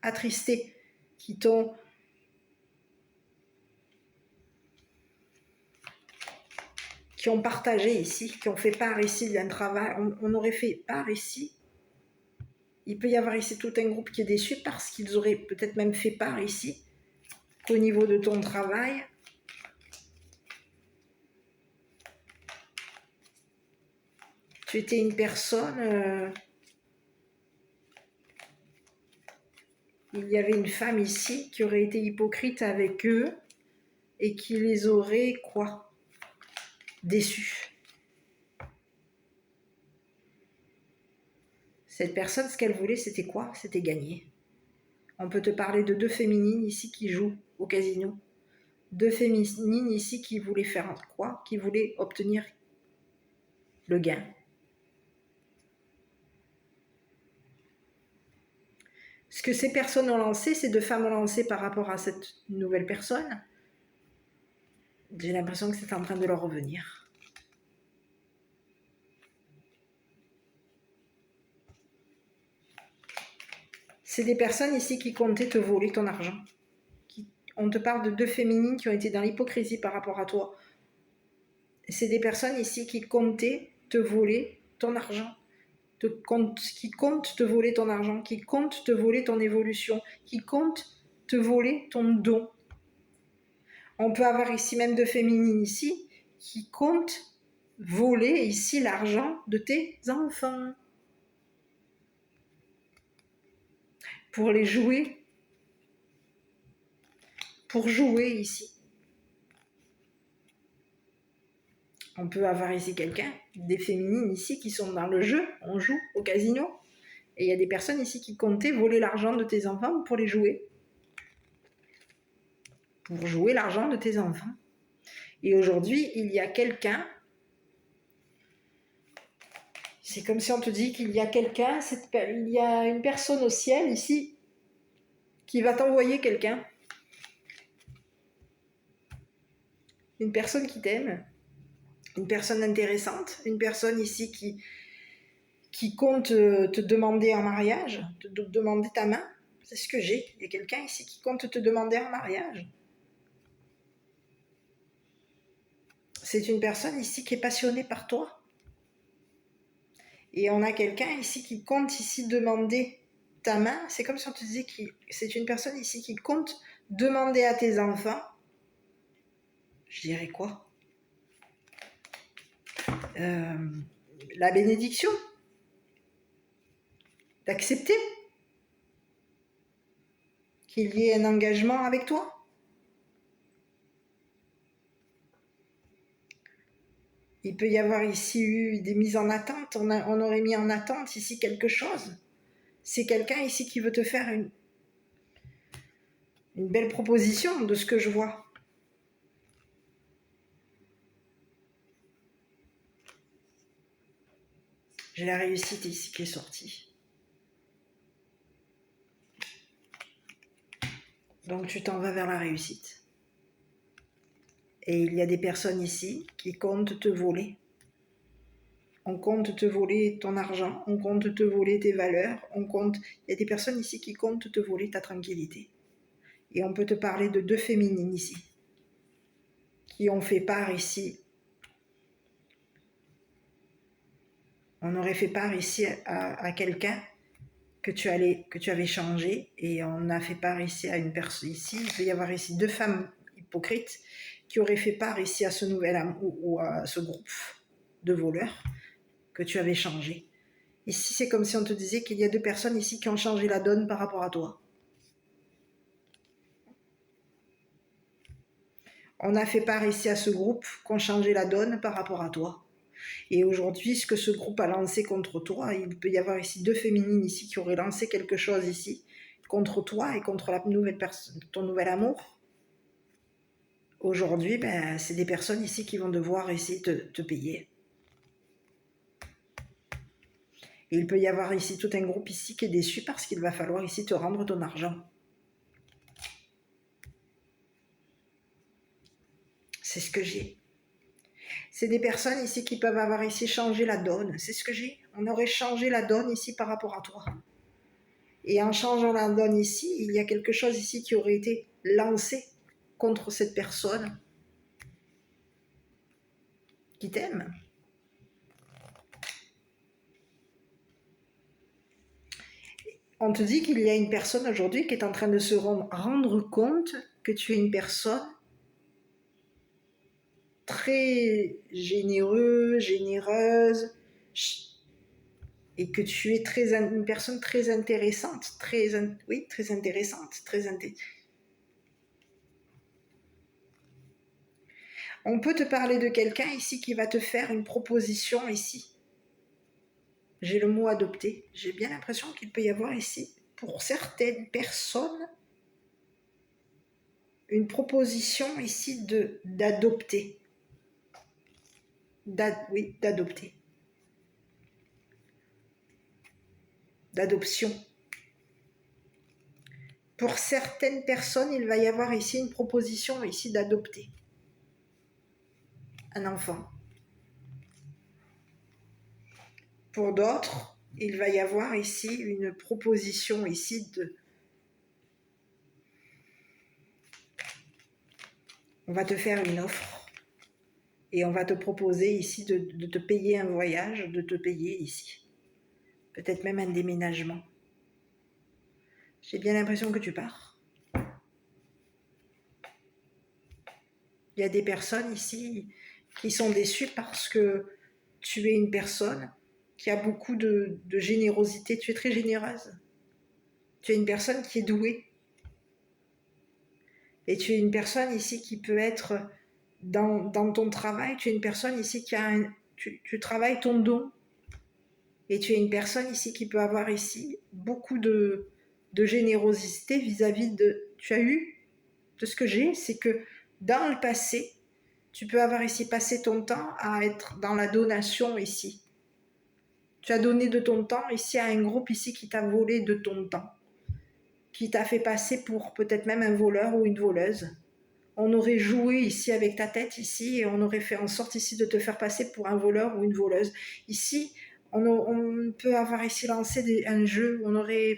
attristé, qui ont partagé ici, qui ont fait part ici d'un travail, on aurait fait part ici. Il peut y avoir ici tout un groupe qui est déçu parce qu'ils auraient peut-être même fait part ici qu'au niveau de ton travail, tu étais une personne, il y avait une femme ici qui aurait été hypocrite avec eux et qui les aurait quoi? Déçus. Cette personne, ce qu'elle voulait, c'était quoi? C'était gagner. On peut te parler de deux féminines ici qui jouent au casino. Deux féminines ici qui voulaient faire quoi? Qui voulaient obtenir le gain. Ce que ces personnes ont lancé, ces deux femmes ont lancé par rapport à cette nouvelle personne, j'ai l'impression que c'est en train de leur revenir. C'est des personnes ici qui comptaient te voler ton argent. On te parle de deux féminines qui ont été dans l'hypocrisie par rapport à toi. C'est des personnes ici qui comptaient te voler ton argent, qui comptent te voler ton argent, qui comptent te voler ton évolution, qui comptent te voler ton don. On peut avoir ici même deux féminines ici qui comptent voler ici l'argent de tes enfants pour les jouer, pour jouer ici. On peut avoir ici quelqu'un, des féminines ici qui sont dans le jeu, on joue au casino, et il y a des personnes ici qui comptaient voler l'argent de tes enfants pour les jouer. Pour jouer l'argent de tes enfants. Et aujourd'hui, il y a quelqu'un, c'est comme si on te dit qu'il y a quelqu'un, il y a une personne au ciel ici, qui va t'envoyer quelqu'un, une personne qui t'aime, une personne intéressante, une personne ici qui compte te demander en mariage, te demander ta main. C'est ce que j'ai. Il y a quelqu'un ici qui compte te demander en mariage. C'est une personne ici qui est passionnée par toi. Et on a quelqu'un ici qui compte ici demander ta main. C'est comme si on te disait que c'est une personne ici qui compte demander à tes enfants. Je dirais quoi ? La bénédiction. D'accepter qu'il y ait un engagement avec toi. Il peut y avoir ici eu des mises en attente, on aurait mis en attente ici quelque chose. C'est quelqu'un ici qui veut te faire une belle proposition de ce que je vois. J'ai la réussite ici qui est sortie. Donc tu t'en vas vers la réussite. Et il y a des personnes ici qui comptent te voler. On compte te voler ton argent, on compte te voler tes valeurs, il y a des personnes ici qui comptent te voler ta tranquillité. Et on peut te parler de 2 féminines ici, qui ont fait part ici. On aurait fait part ici à quelqu'un que tu avais changé, et on a fait part ici à une personne ici. Il peut y avoir ici 2 femmes hypocrites qui auraient fait part ici à ce nouvel amour ou à ce groupe de voleurs que tu avais changé. Ici, c'est comme si on te disait qu'il y a 2 personnes ici qui ont changé la donne par rapport à toi. On a fait part ici à ce groupe qui ont changé la donne par rapport à toi. Et aujourd'hui, ce que ce groupe a lancé contre toi, il peut y avoir ici 2 féminines ici qui auraient lancé quelque chose ici contre toi et contre la nouvelle personne, ton nouvel amour. Aujourd'hui, c'est des personnes ici qui vont devoir ici te payer. Et il peut y avoir ici tout un groupe ici qui est déçu parce qu'il va falloir ici te rendre ton argent. C'est ce que j'ai. C'est des personnes ici qui peuvent avoir ici changé la donne. C'est ce que j'ai. On aurait changé la donne ici par rapport à toi. Et en changeant la donne ici, il y a quelque chose ici qui aurait été lancé contre cette personne qui t'aime. On te dit qu'il y a une personne aujourd'hui qui est en train de se rendre compte que tu es une personne très généreuse, et que tu es une personne très intéressante, très intéressante, On peut te parler de quelqu'un ici qui va te faire une proposition ici. J'ai le mot adopter. J'ai bien l'impression qu'il peut y avoir ici, pour certaines personnes, une proposition ici d'adopter. D'adopter. D'adoption. Pour certaines personnes, il va y avoir ici une proposition ici d'adopter un enfant. Pour d'autres, il va y avoir ici une proposition ici on va te faire une offre et on va te proposer ici de te payer un voyage, de te payer ici. Peut-être même un déménagement. J'ai bien l'impression que tu pars. Il y a des personnes ici qui sont déçues parce que tu es une personne qui a beaucoup de générosité. Tu es très généreuse. Tu es une personne qui est douée. Et tu es une personne ici qui peut être dans ton travail. Tu es une personne ici qui a tu travailles ton don. Et tu es une personne ici qui peut avoir ici beaucoup de générosité vis-à-vis de... Tu as eu de ce que j'ai, c'est que dans le passé, tu peux avoir ici passé ton temps à être dans la donation ici. Tu as donné de ton temps ici à un groupe ici qui t'a volé de ton temps. qui t'a fait passer pour peut-être même un voleur ou une voleuse. On aurait joué ici avec ta tête ici et on aurait fait en sorte ici de te faire passer pour un voleur ou une voleuse. Ici, on peut avoir ici lancé un jeu, on aurait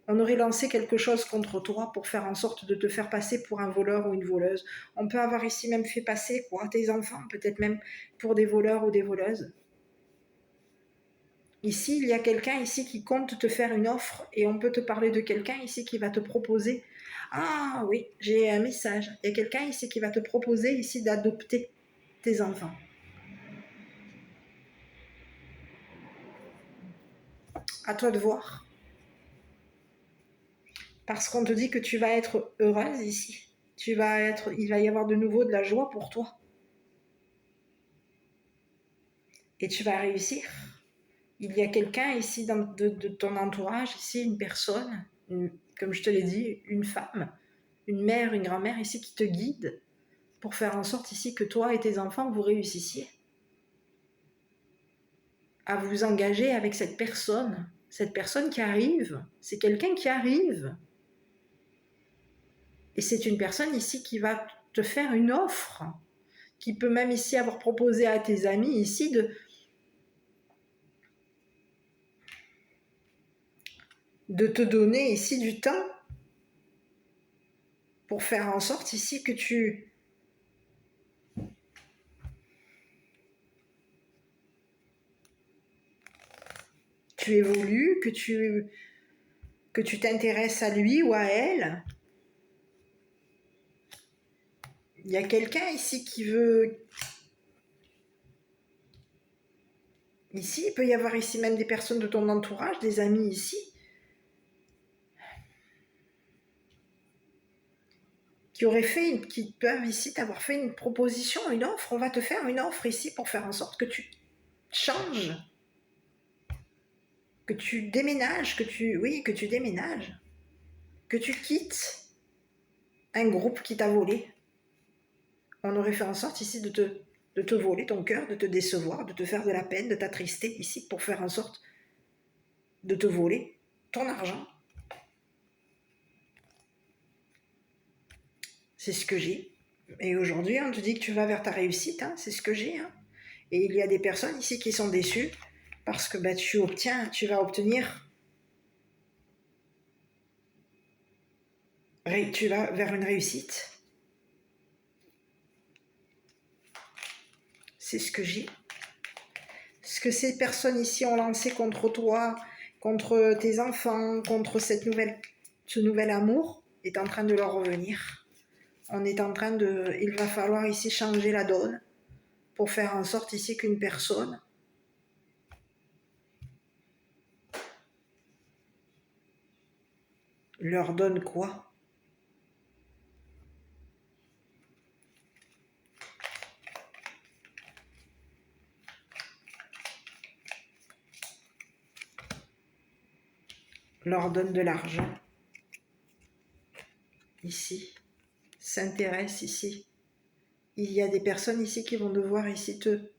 lancé quelque chose contre toi pour faire en sorte de te faire passer pour un voleur ou une voleuse. On peut avoir ici même fait passer tes enfants, peut-être même pour des voleurs ou des voleuses. Ici, il y a quelqu'un ici qui compte te faire une offre et on peut te parler de quelqu'un ici qui va te proposer. Ah oui, j'ai un message. Il y a quelqu'un ici qui va te proposer ici d'adopter tes enfants. À toi de voir. Parce qu'on te dit que tu vas être heureuse ici. Il va y avoir de nouveau de la joie pour toi. Et tu vas réussir. Il y a quelqu'un ici de ton entourage, ici une personne, comme je te l'ai dit, une femme, une mère, une grand-mère ici qui te guide pour faire en sorte ici que toi et tes enfants vous réussissiez à vous engager avec cette personne qui arrive, c'est quelqu'un qui arrive. Et c'est une personne ici qui va te faire une offre, qui peut même ici avoir proposé à tes amis ici de te donner ici du temps pour faire en sorte ici que tu évolues, que tu t'intéresses à lui ou à elle. Il y a quelqu'un ici qui veut... Ici, il peut y avoir ici même des personnes de ton entourage, des amis ici, qui peuvent ici t'avoir fait une proposition, une offre. On va te faire une offre ici pour faire en sorte que tu changes, que tu déménages, que tu déménages, que tu quittes un groupe qui t'a volé. On aurait fait en sorte ici de te voler ton cœur, de te décevoir, de te faire de la peine, de t'attrister ici pour faire en sorte de te voler ton argent. C'est ce que j'ai. Et aujourd'hui, on te dit que tu vas vers ta réussite, hein, c'est ce que j'ai. Hein. Et il y a des personnes ici qui sont déçues parce que tu vas obtenir, tu vas vers une réussite. C'est ce que j'ai. Ce que ces personnes ici ont lancé contre toi, contre tes enfants, contre ce nouvel amour, est en train de leur revenir. Il va falloir ici changer la donne pour faire en sorte ici qu'une personne leur donne quoi ? Leur donne de l'argent. Ici, s'intéresse ici. Il y a des personnes ici qui vont devoir ici te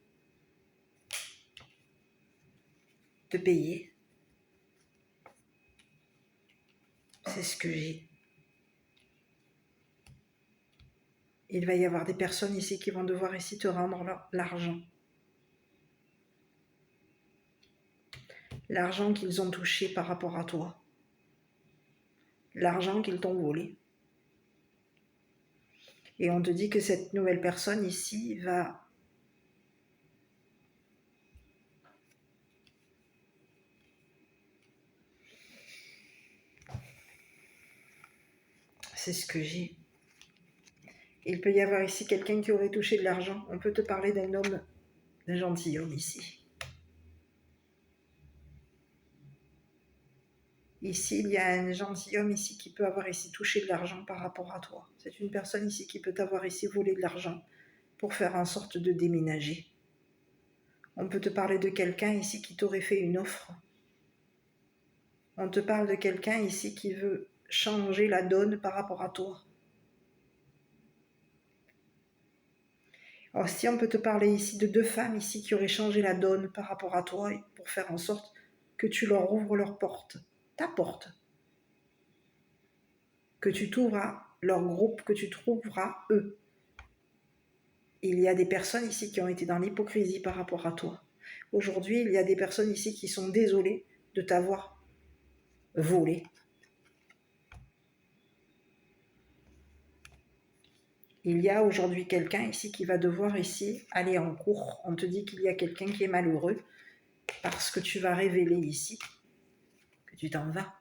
payer. C'est ce que j'ai. Il va y avoir des personnes ici qui vont devoir ici te rendre l'argent. L'argent qu'ils ont touché par rapport à toi. L'argent qu'ils t'ont volé. Et on te dit que cette nouvelle personne ici va c'est ce que j'ai. Il peut y avoir ici quelqu'un qui aurait touché de l'argent. On peut te parler d'un gentilhomme ici. Ici, il y a un gentilhomme ici qui peut avoir ici touché de l'argent par rapport à toi. C'est une personne ici qui peut t'avoir ici volé de l'argent pour faire en sorte de déménager. On peut te parler de quelqu'un ici qui t'aurait fait une offre. On te parle de quelqu'un ici qui veut changer la donne par rapport à toi. Alors si on peut te parler ici de deux femmes ici qui auraient changé la donne par rapport à toi pour faire en sorte que tu leur ouvres leur porte, ta porte. que tu t'ouvres à leur groupe, que tu trouveras eux. Il y a des personnes ici qui ont été dans l'hypocrisie par rapport à toi. Aujourd'hui, il y a des personnes ici qui sont désolées de t'avoir volé. Il y a aujourd'hui quelqu'un ici qui va devoir ici aller en cours. On te dit qu'il y a quelqu'un qui est malheureux parce que tu vas révéler ici que tu t'en vas.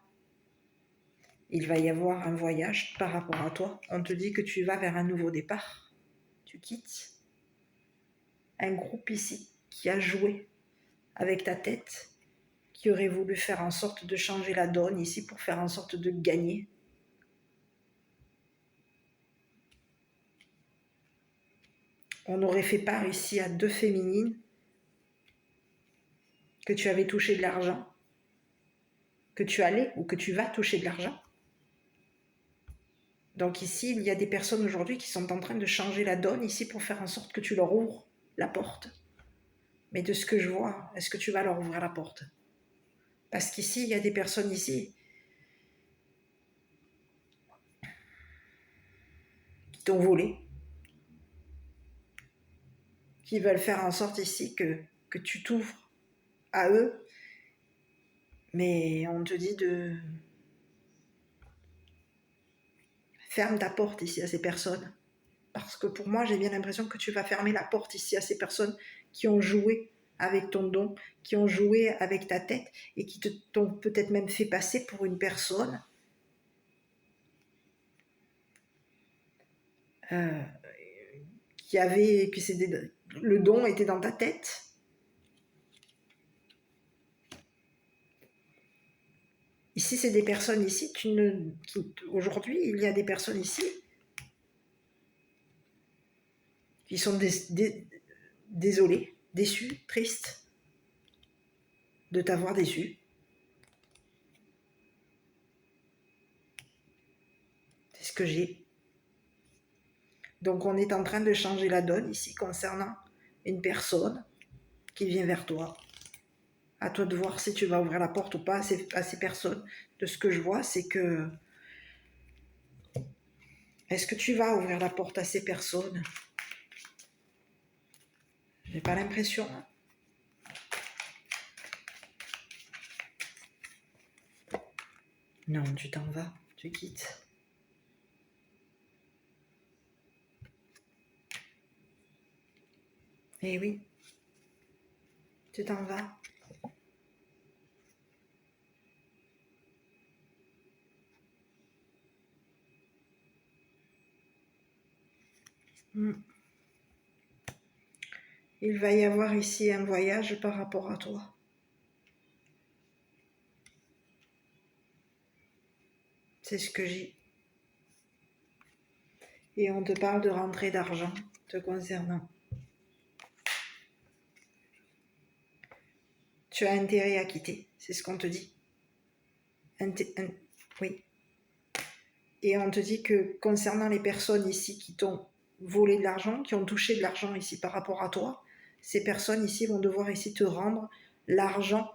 Il va y avoir un voyage par rapport à toi. On te dit que tu vas vers un nouveau départ. Tu quittes un groupe ici qui a joué avec ta tête, qui aurait voulu faire en sorte de changer la donne ici pour faire en sorte de gagner. On aurait fait part ici à deux féminines que tu avais touché de l'argent, que tu allais ou que tu vas toucher de l'argent. Donc ici, il y a des personnes aujourd'hui qui sont en train de changer la donne ici pour faire en sorte que tu leur ouvres la porte. Mais de ce que je vois, est-ce que tu vas leur ouvrir la porte? Parce qu'ici, il y a des personnes ici qui t'ont volé, qui veulent faire en sorte ici que tu t'ouvres à eux, mais on te dit de ferme ta porte ici à ces personnes. Parce que pour moi, j'ai bien l'impression que tu vas fermer la porte ici à ces personnes qui ont joué avec ton don, qui ont joué avec ta tête et qui t'ont peut-être même fait passer pour une personne le don était dans ta tête. Ici, c'est des personnes ici, aujourd'hui, il y a des personnes ici qui sont désolées, déçues, tristes de t'avoir déçu. C'est ce que j'ai. Donc, on est en train de changer la donne ici concernant une personne qui vient vers toi. À toi de voir si tu vas ouvrir la porte ou pas à ces personnes. De ce que je vois, c'est que... Est-ce que tu vas ouvrir la porte à ces personnes? J'ai pas l'impression. Non, tu t'en vas, tu quittes. Eh oui, tu t'en vas. Il va y avoir ici un voyage par rapport à toi. C'est ce que j'ai. Et on te parle de rentrée d'argent te concernant. Tu as intérêt à quitter, c'est ce qu'on te dit. Oui. Et on te dit que concernant les personnes ici qui t'ont volé de l'argent, qui ont touché de l'argent ici par rapport à toi, ces personnes ici vont devoir ici te rendre l'argent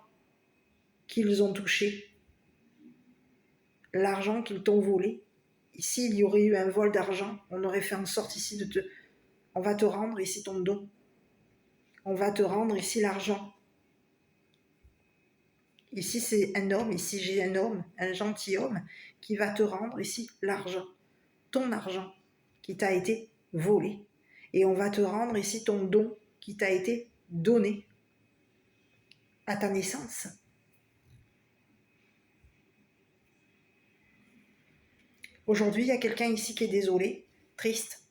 qu'ils ont touché, l'argent qu'ils t'ont volé. Ici, il y aurait eu un vol d'argent, on aurait fait en sorte ici on va te rendre ici ton don. On va te rendre ici l'argent. Ici, c'est un homme, ici j'ai un homme, un gentilhomme, qui va te rendre ici l'argent, ton argent qui t'a été volé. Et on va te rendre ici ton don qui t'a été donné à ta naissance. Aujourd'hui, il y a quelqu'un ici qui est désolé, triste,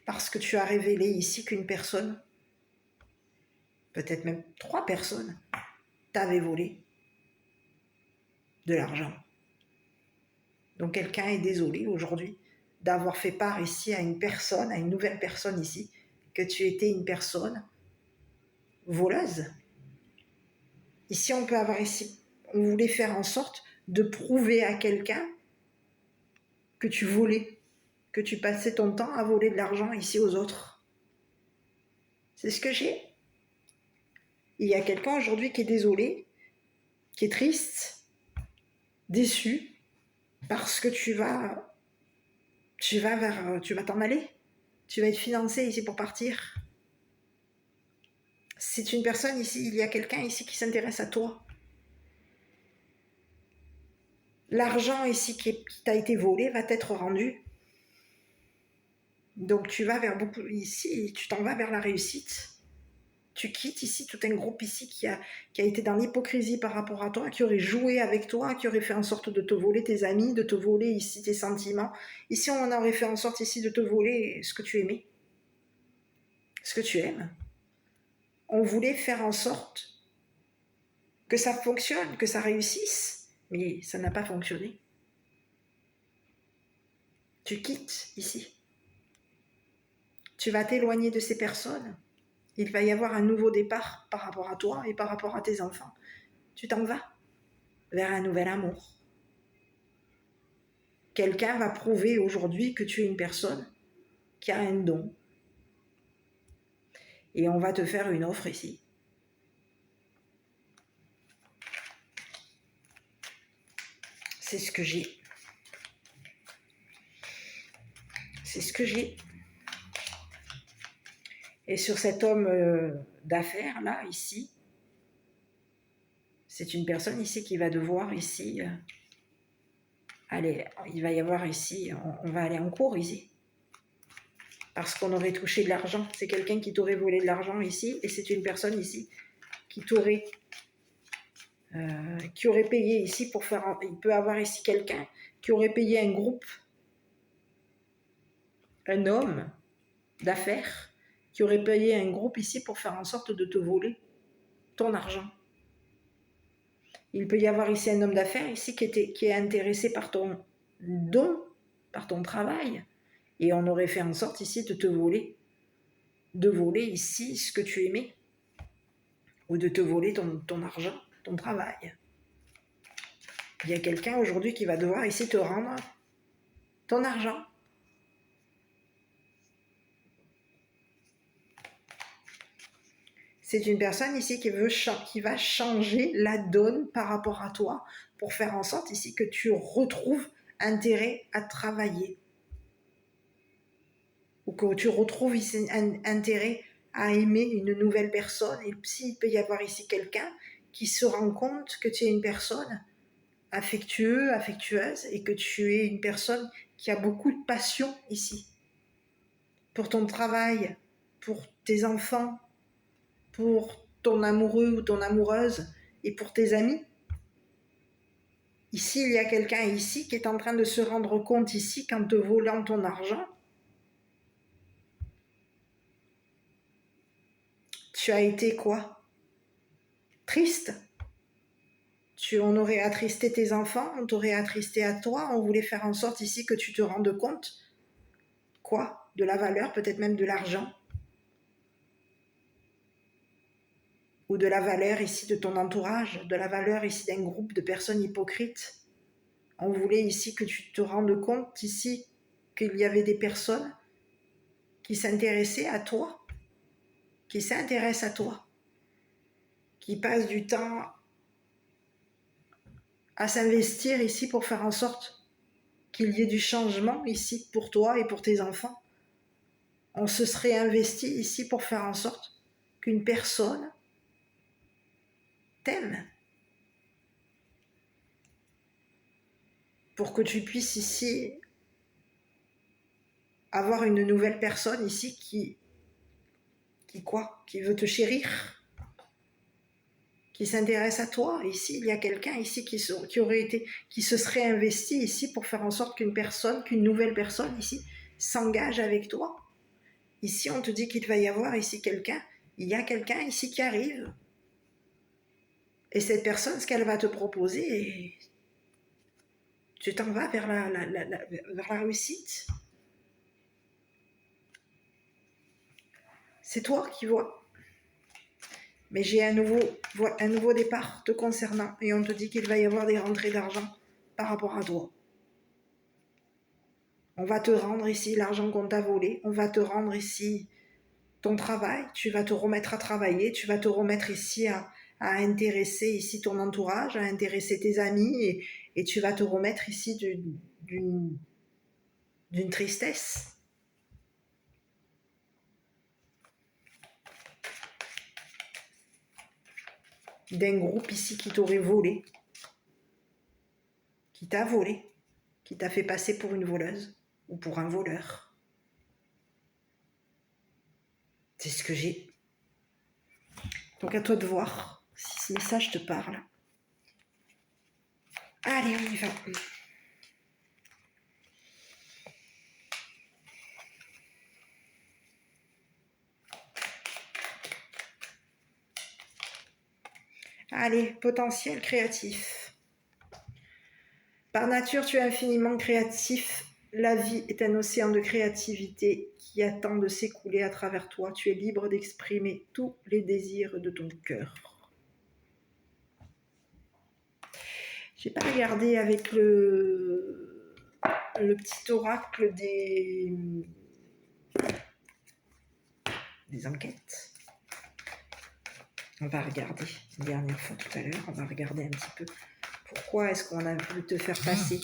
parce que tu as révélé ici qu'une personne, peut-être même 3 personnes, t'avaient volé de l'argent. Donc quelqu'un est désolé aujourd'hui d'avoir fait part ici à une personne, à une nouvelle personne ici, que tu étais une personne voleuse. Ici, on peut avoir ici, on voulait faire en sorte de prouver à quelqu'un que tu volais, que tu passais ton temps à voler de l'argent ici aux autres. C'est ce que j'ai. Il y a quelqu'un aujourd'hui qui est désolé, qui est triste, déçu, Parce que tu vas t'en aller. Tu vas être financé ici pour partir. C'est une personne ici, il y a quelqu'un ici qui s'intéresse à toi. L'argent ici qui t'a été volé va t'être rendu. Donc tu vas vers beaucoup ici, tu t'en vas vers la réussite. Tu quittes ici tout un groupe ici qui a été dans l'hypocrisie par rapport à toi, qui aurait joué avec toi, qui aurait fait en sorte de te voler tes amis, de te voler ici tes sentiments. Ici, on aurait fait en sorte ici de te voler ce que tu aimais, ce que tu aimes. On voulait faire en sorte que ça fonctionne, que ça réussisse, mais ça n'a pas fonctionné. Tu quittes ici. Tu vas t'éloigner de ces personnes. Il va y avoir un nouveau départ par rapport à toi et par rapport à tes enfants. Tu t'en vas vers un nouvel amour. Quelqu'un va prouver aujourd'hui que tu es une personne qui a un don. Et on va te faire une offre ici. C'est ce que j'ai. C'est ce que j'ai. Et sur cet homme d'affaires, là, ici, c'est une personne ici qui va devoir ici... allez, il va y avoir ici... On va aller en cours ici. Parce qu'on aurait touché de l'argent. C'est quelqu'un qui t'aurait volé de l'argent ici. Et c'est une personne ici qui t'aurait... qui aurait payé ici pour faire... Il peut avoir ici quelqu'un qui aurait payé un groupe, un homme d'affaires, qui aurait payé un groupe ici pour faire en sorte de te voler ton argent. Il peut y avoir ici un homme d'affaires ici qui est intéressé par ton don, par ton travail, et on aurait fait en sorte ici de te voler, de voler ici ce que tu aimais, ou de te voler ton argent, ton travail. Il y a quelqu'un aujourd'hui qui va devoir ici te rendre ton argent. C'est une personne ici qui va changer la donne par rapport à toi pour faire en sorte ici que tu retrouves intérêt à travailler. Ou que tu retrouves ici un intérêt à aimer une nouvelle personne. Et s'il peut y avoir ici quelqu'un qui se rend compte que tu es une personne affectueuse, et que tu es une personne qui a beaucoup de passion ici. Pour ton travail, pour tes enfants, pour ton amoureux ou ton amoureuse et pour tes amis. Ici, il y a quelqu'un ici qui est en train de se rendre compte ici qu'en te volant ton argent, tu as été quoi? Triste. On aurait attristé tes enfants, on t'aurait attristé à toi, on voulait faire en sorte ici que tu te rendes compte, quoi? De la valeur, peut-être même de l'argent. Ou de la valeur ici de ton entourage, de la valeur ici d'un groupe de personnes hypocrites. On voulait ici que tu te rendes compte ici qu'il y avait des personnes qui s'intéressaient à toi, qui s'intéressent à toi, qui passent du temps à s'investir ici pour faire en sorte qu'il y ait du changement ici pour toi et pour tes enfants. On se serait investi ici pour faire en sorte qu'une personne t'aime, pour que tu puisses ici avoir une nouvelle personne ici qui veut te chérir, qui s'intéresse à toi. Ici, il y a quelqu'un ici qui se serait investi ici pour faire en sorte qu'une nouvelle personne ici s'engage avec toi. Ici, on te dit qu'il va y avoir ici il y a quelqu'un ici qui arrive. Et cette personne, ce qu'elle va te proposer, tu t'en vas vers la réussite. C'est toi qui vois. Mais j'ai un nouveau départ te concernant, et on te dit qu'il va y avoir des rentrées d'argent par rapport à toi. On va te rendre ici l'argent qu'on t'a volé, on va te rendre ici ton travail, tu vas te remettre à travailler, tu vas te remettre ici à intéresser ici ton entourage, à intéresser tes amis et tu vas te remettre ici d'une tristesse. D'un groupe ici qui t'aurait volé, qui t'a volé, qui t'a fait passer pour une voleuse ou pour un voleur. C'est ce que j'ai. Donc à toi de voir si ce message te parle. Allez, on y va. Allez, potentiel créatif. Par nature, tu es infiniment créatif. La vie est un océan de créativité qui attend de s'écouler à travers toi. Tu es libre d'exprimer tous les désirs de ton cœur. J'ai pas regardé avec le petit oracle des enquêtes. On va regarder une dernière fois tout à l'heure. On va regarder un petit peu pourquoi est-ce qu'on a voulu te faire passer.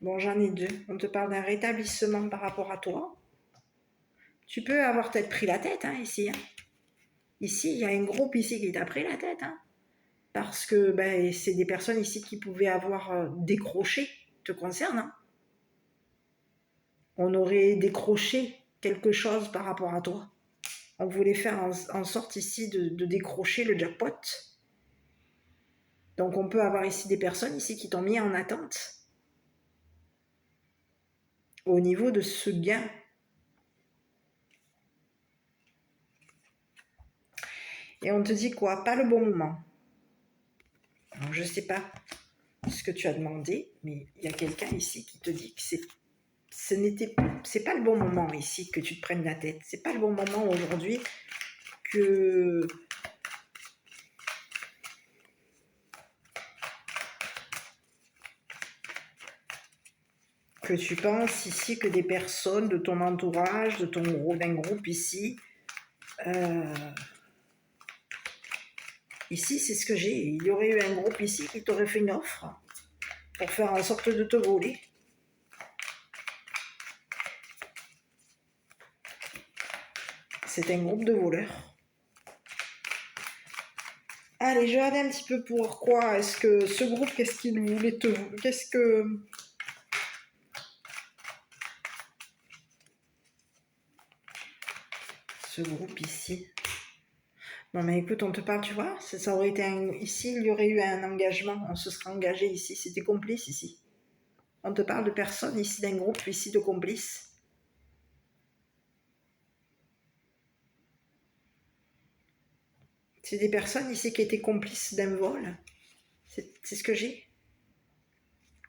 Bon, j'en ai deux. On te parle d'un rétablissement par rapport à toi. Tu peux avoir peut-être pris la tête ici. Ici, il y a un groupe ici qui t'a pris la tête. Parce que c'est des personnes ici qui pouvaient avoir décroché, te concerne. On aurait décroché quelque chose par rapport à toi. On voulait faire en sorte ici de décrocher le jackpot. Donc on peut avoir ici des personnes ici qui t'ont mis en attente au niveau de ce gain. Et on te dit quoi? Pas le bon moment. Alors, je ne sais pas ce que tu as demandé, mais il y a quelqu'un ici qui te dit que c'est pas le bon moment ici que tu te prennes la tête. C'est pas le bon moment aujourd'hui que tu penses ici que des personnes de ton entourage, d'un groupe ici, ici c'est ce que j'ai. Il y aurait eu un groupe ici qui t'aurait fait une offre pour faire en sorte de te voler. C'est un groupe de voleurs. Allez, je vais regarder un petit peu pourquoi est-ce que ce groupe, qu'est-ce qu'il voulait te... Qu'est-ce que... Ce groupe ici. Non mais écoute, on te parle, tu vois, ça aurait été ici, il y aurait eu un engagement, on se serait engagé ici, c'était complice ici. On te parle de personnes ici, d'un groupe ici de complices. C'est des personnes ici qui étaient complices d'un vol. C'est ce que j'ai.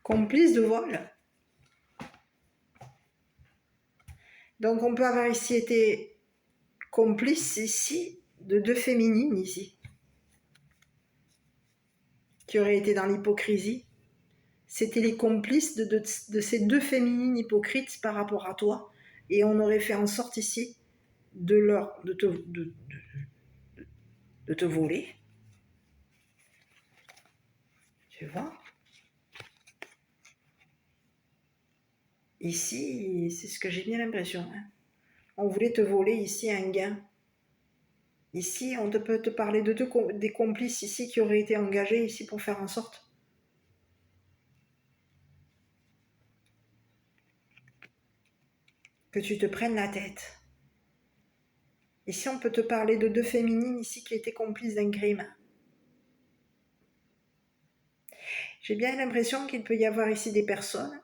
Complices de vol. Donc on peut avoir ici été complice ici de deux féminines ici. Qui auraient été dans l'hypocrisie. C'était les complices de ces deux féminines hypocrites par rapport à toi. Et on aurait fait en sorte ici de te voler. Tu vois? Ici, c'est ce que j'ai bien l'impression. On voulait te voler ici un gain. Ici, on peut te parler de des complices ici qui auraient été engagés ici pour faire en sorte que tu te prennes la tête. Ici, on peut te parler de deux féminines ici qui étaient complices d'un crime. J'ai bien l'impression qu'il peut y avoir ici des personnes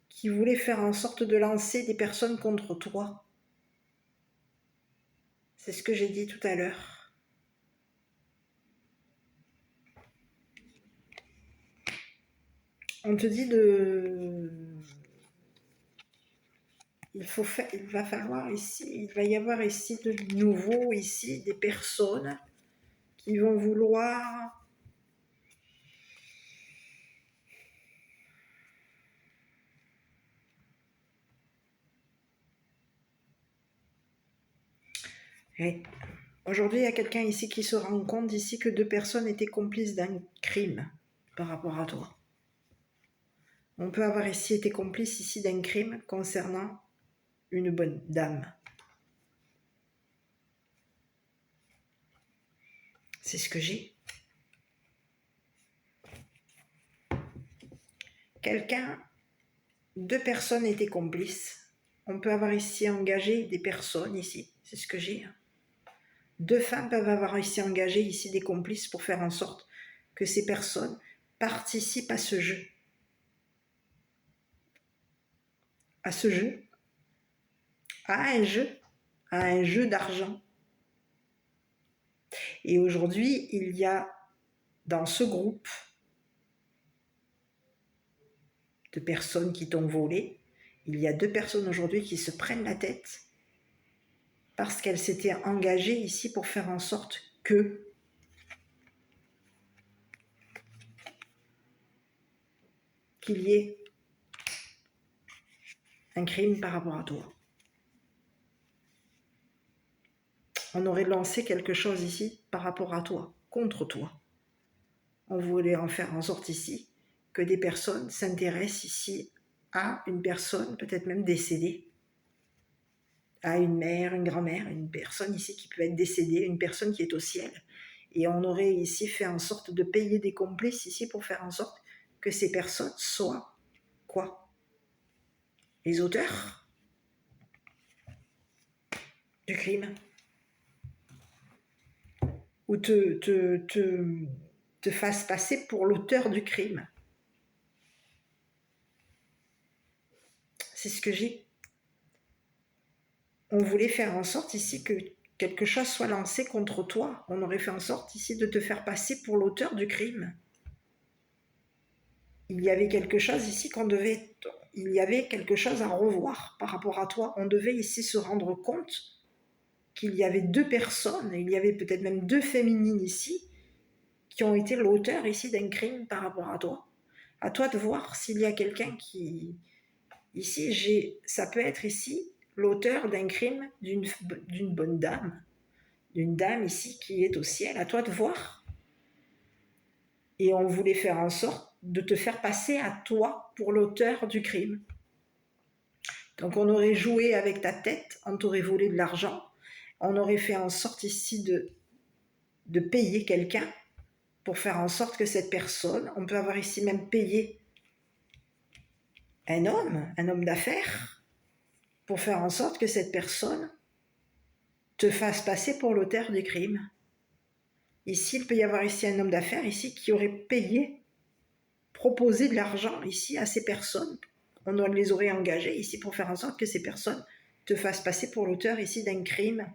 qui voulaient faire en sorte de lancer des personnes contre toi. C'est ce que j'ai dit tout à l'heure. On te dit il va falloir ici, il va y avoir ici de nouveau ici des personnes qui vont vouloir Aujourd'hui, il y a quelqu'un ici qui se rend compte ici que 2 personnes étaient complices d'un crime par rapport à toi. On peut avoir ici été complice ici d'un crime concernant une bonne dame. C'est ce que j'ai. Quelqu'un, 2 personnes étaient complices. On peut avoir ici engagé des personnes ici. C'est ce que j'ai. 2 femmes peuvent avoir ici engagé ici des complices pour faire en sorte que ces personnes participent à ce jeu. À ce jeu. À un jeu d'argent. Et aujourd'hui, il y a dans ce groupe de personnes qui t'ont volé, il y a 2 personnes aujourd'hui qui se prennent la tête parce qu'elles s'étaient engagées ici pour faire en sorte qu'il y ait un crime par rapport à toi. On aurait lancé quelque chose ici par rapport à toi, contre toi. On voulait en faire en sorte ici que des personnes s'intéressent ici à une personne, peut-être même décédée, à une mère, une grand-mère, une personne ici qui peut être décédée, une personne qui est au ciel. Et on aurait ici fait en sorte de payer des complices ici pour faire en sorte que ces personnes soient quoi? Les auteurs du crime. Ou te fassent passer pour l'auteur du crime. C'est ce que j'ai. On voulait faire en sorte ici que quelque chose soit lancé contre toi. On aurait fait en sorte ici de te faire passer pour l'auteur du crime. Il y avait quelque chose ici il y avait quelque chose à revoir par rapport à toi. On devait ici se rendre compte qu'il y avait 2 personnes, il y avait peut-être même 2 féminines ici, qui ont été l'auteur ici d'un crime par rapport à toi. À toi de voir s'il y a quelqu'un qui... Ici, ça peut être ici l'auteur d'un crime d'une bonne dame, d'une dame ici qui est au ciel. À toi de voir. Et on voulait faire en sorte de te faire passer à toi pour l'auteur du crime. Donc on aurait joué avec ta tête, on t'aurait volé de l'argent, on aurait fait en sorte ici de payer quelqu'un pour faire en sorte que cette personne, on peut avoir ici même payé un homme d'affaires, pour faire en sorte que cette personne te fasse passer pour l'auteur du crime. Ici, il peut y avoir ici un homme d'affaires ici qui aurait payé, proposé de l'argent ici à ces personnes. On les aurait engagées ici pour faire en sorte que ces personnes te fassent passer pour l'auteur ici d'un crime,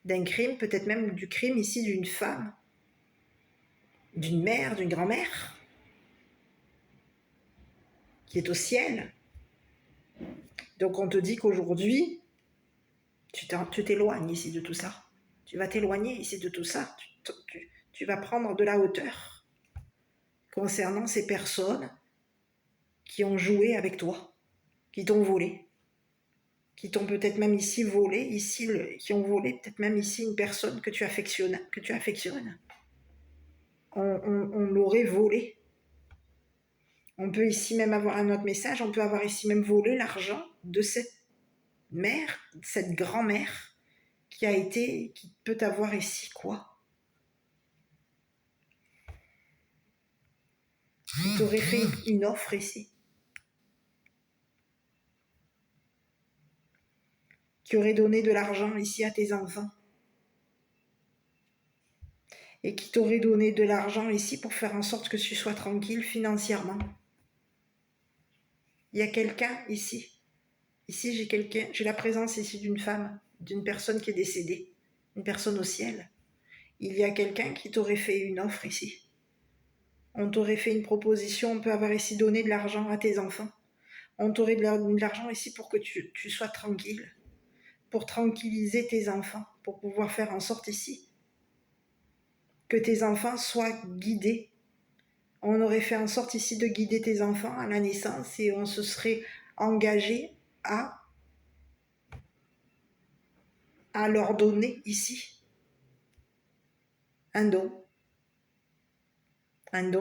peut-être même du crime ici d'une femme, d'une mère, d'une grand-mère, qui est au ciel. Donc on te dit qu'aujourd'hui, tu t'éloignes ici de tout ça. Tu vas t'éloigner ici de tout ça. Tu vas prendre de la hauteur concernant ces personnes qui ont joué avec toi, qui t'ont volé, qui t'ont peut-être même ici volé, ici qui ont volé peut-être même ici une personne que tu affectionnes. On l'aurait volé. On peut ici même avoir un autre message, on peut avoir ici même volé l'argent de cette mère, cette grand-mère qui peut avoir ici quoi? Qui t'aurait fait une offre ici. Qui aurait donné de l'argent ici à tes enfants. Et qui t'aurait donné de l'argent ici pour faire en sorte que tu sois tranquille financièrement. Il y a quelqu'un ici. Ici, j'ai la présence ici d'une femme, d'une personne qui est décédée, une personne au ciel. Il y a quelqu'un qui t'aurait fait une offre ici. On t'aurait fait une proposition, on peut avoir ici donné de l'argent à tes enfants. On t'aurait donné de l'argent ici pour que tu sois tranquille, pour tranquilliser tes enfants, pour pouvoir faire en sorte ici que tes enfants soient guidés. On aurait fait en sorte ici de guider tes enfants à la naissance et on se serait engagé à leur donner ici un don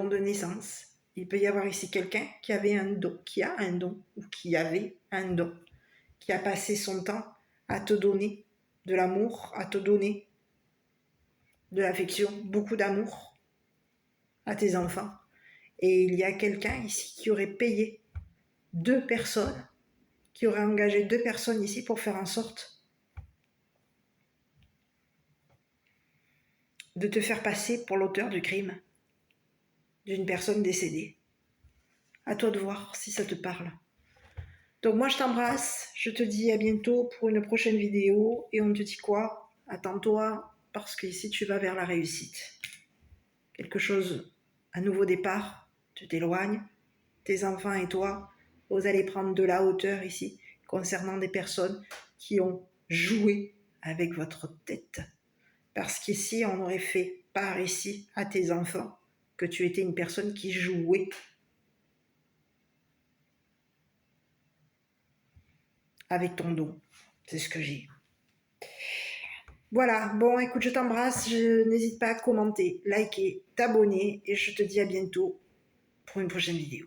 de naissance. Il peut y avoir ici quelqu'un qui avait un don, qui a un don, ou qui avait un don, qui a passé son temps à te donner de l'amour, à te donner de l'affection, beaucoup d'amour à tes enfants. Et il y a quelqu'un ici qui aurait payé 2 personnes, qui aurait engagé 2 personnes ici pour faire en sorte de te faire passer pour l'auteur du crime d'une personne décédée. À toi de voir si ça te parle. Donc moi je t'embrasse, je te dis à bientôt pour une prochaine vidéo et on te dit quoi? Attends-toi parce que ici tu vas vers la réussite. Quelque chose, un nouveau départ, tu t'éloignes, tes enfants et toi, vous allez prendre de la hauteur ici concernant des personnes qui ont joué avec votre tête. Parce qu'ici on aurait fait part ici à tes enfants que tu étais une personne qui jouait avec ton don. C'est ce que j'ai. Voilà, bon écoute, je t'embrasse, n'hésite pas à commenter, liker, t'abonner et je te dis à bientôt pour une prochaine vidéo.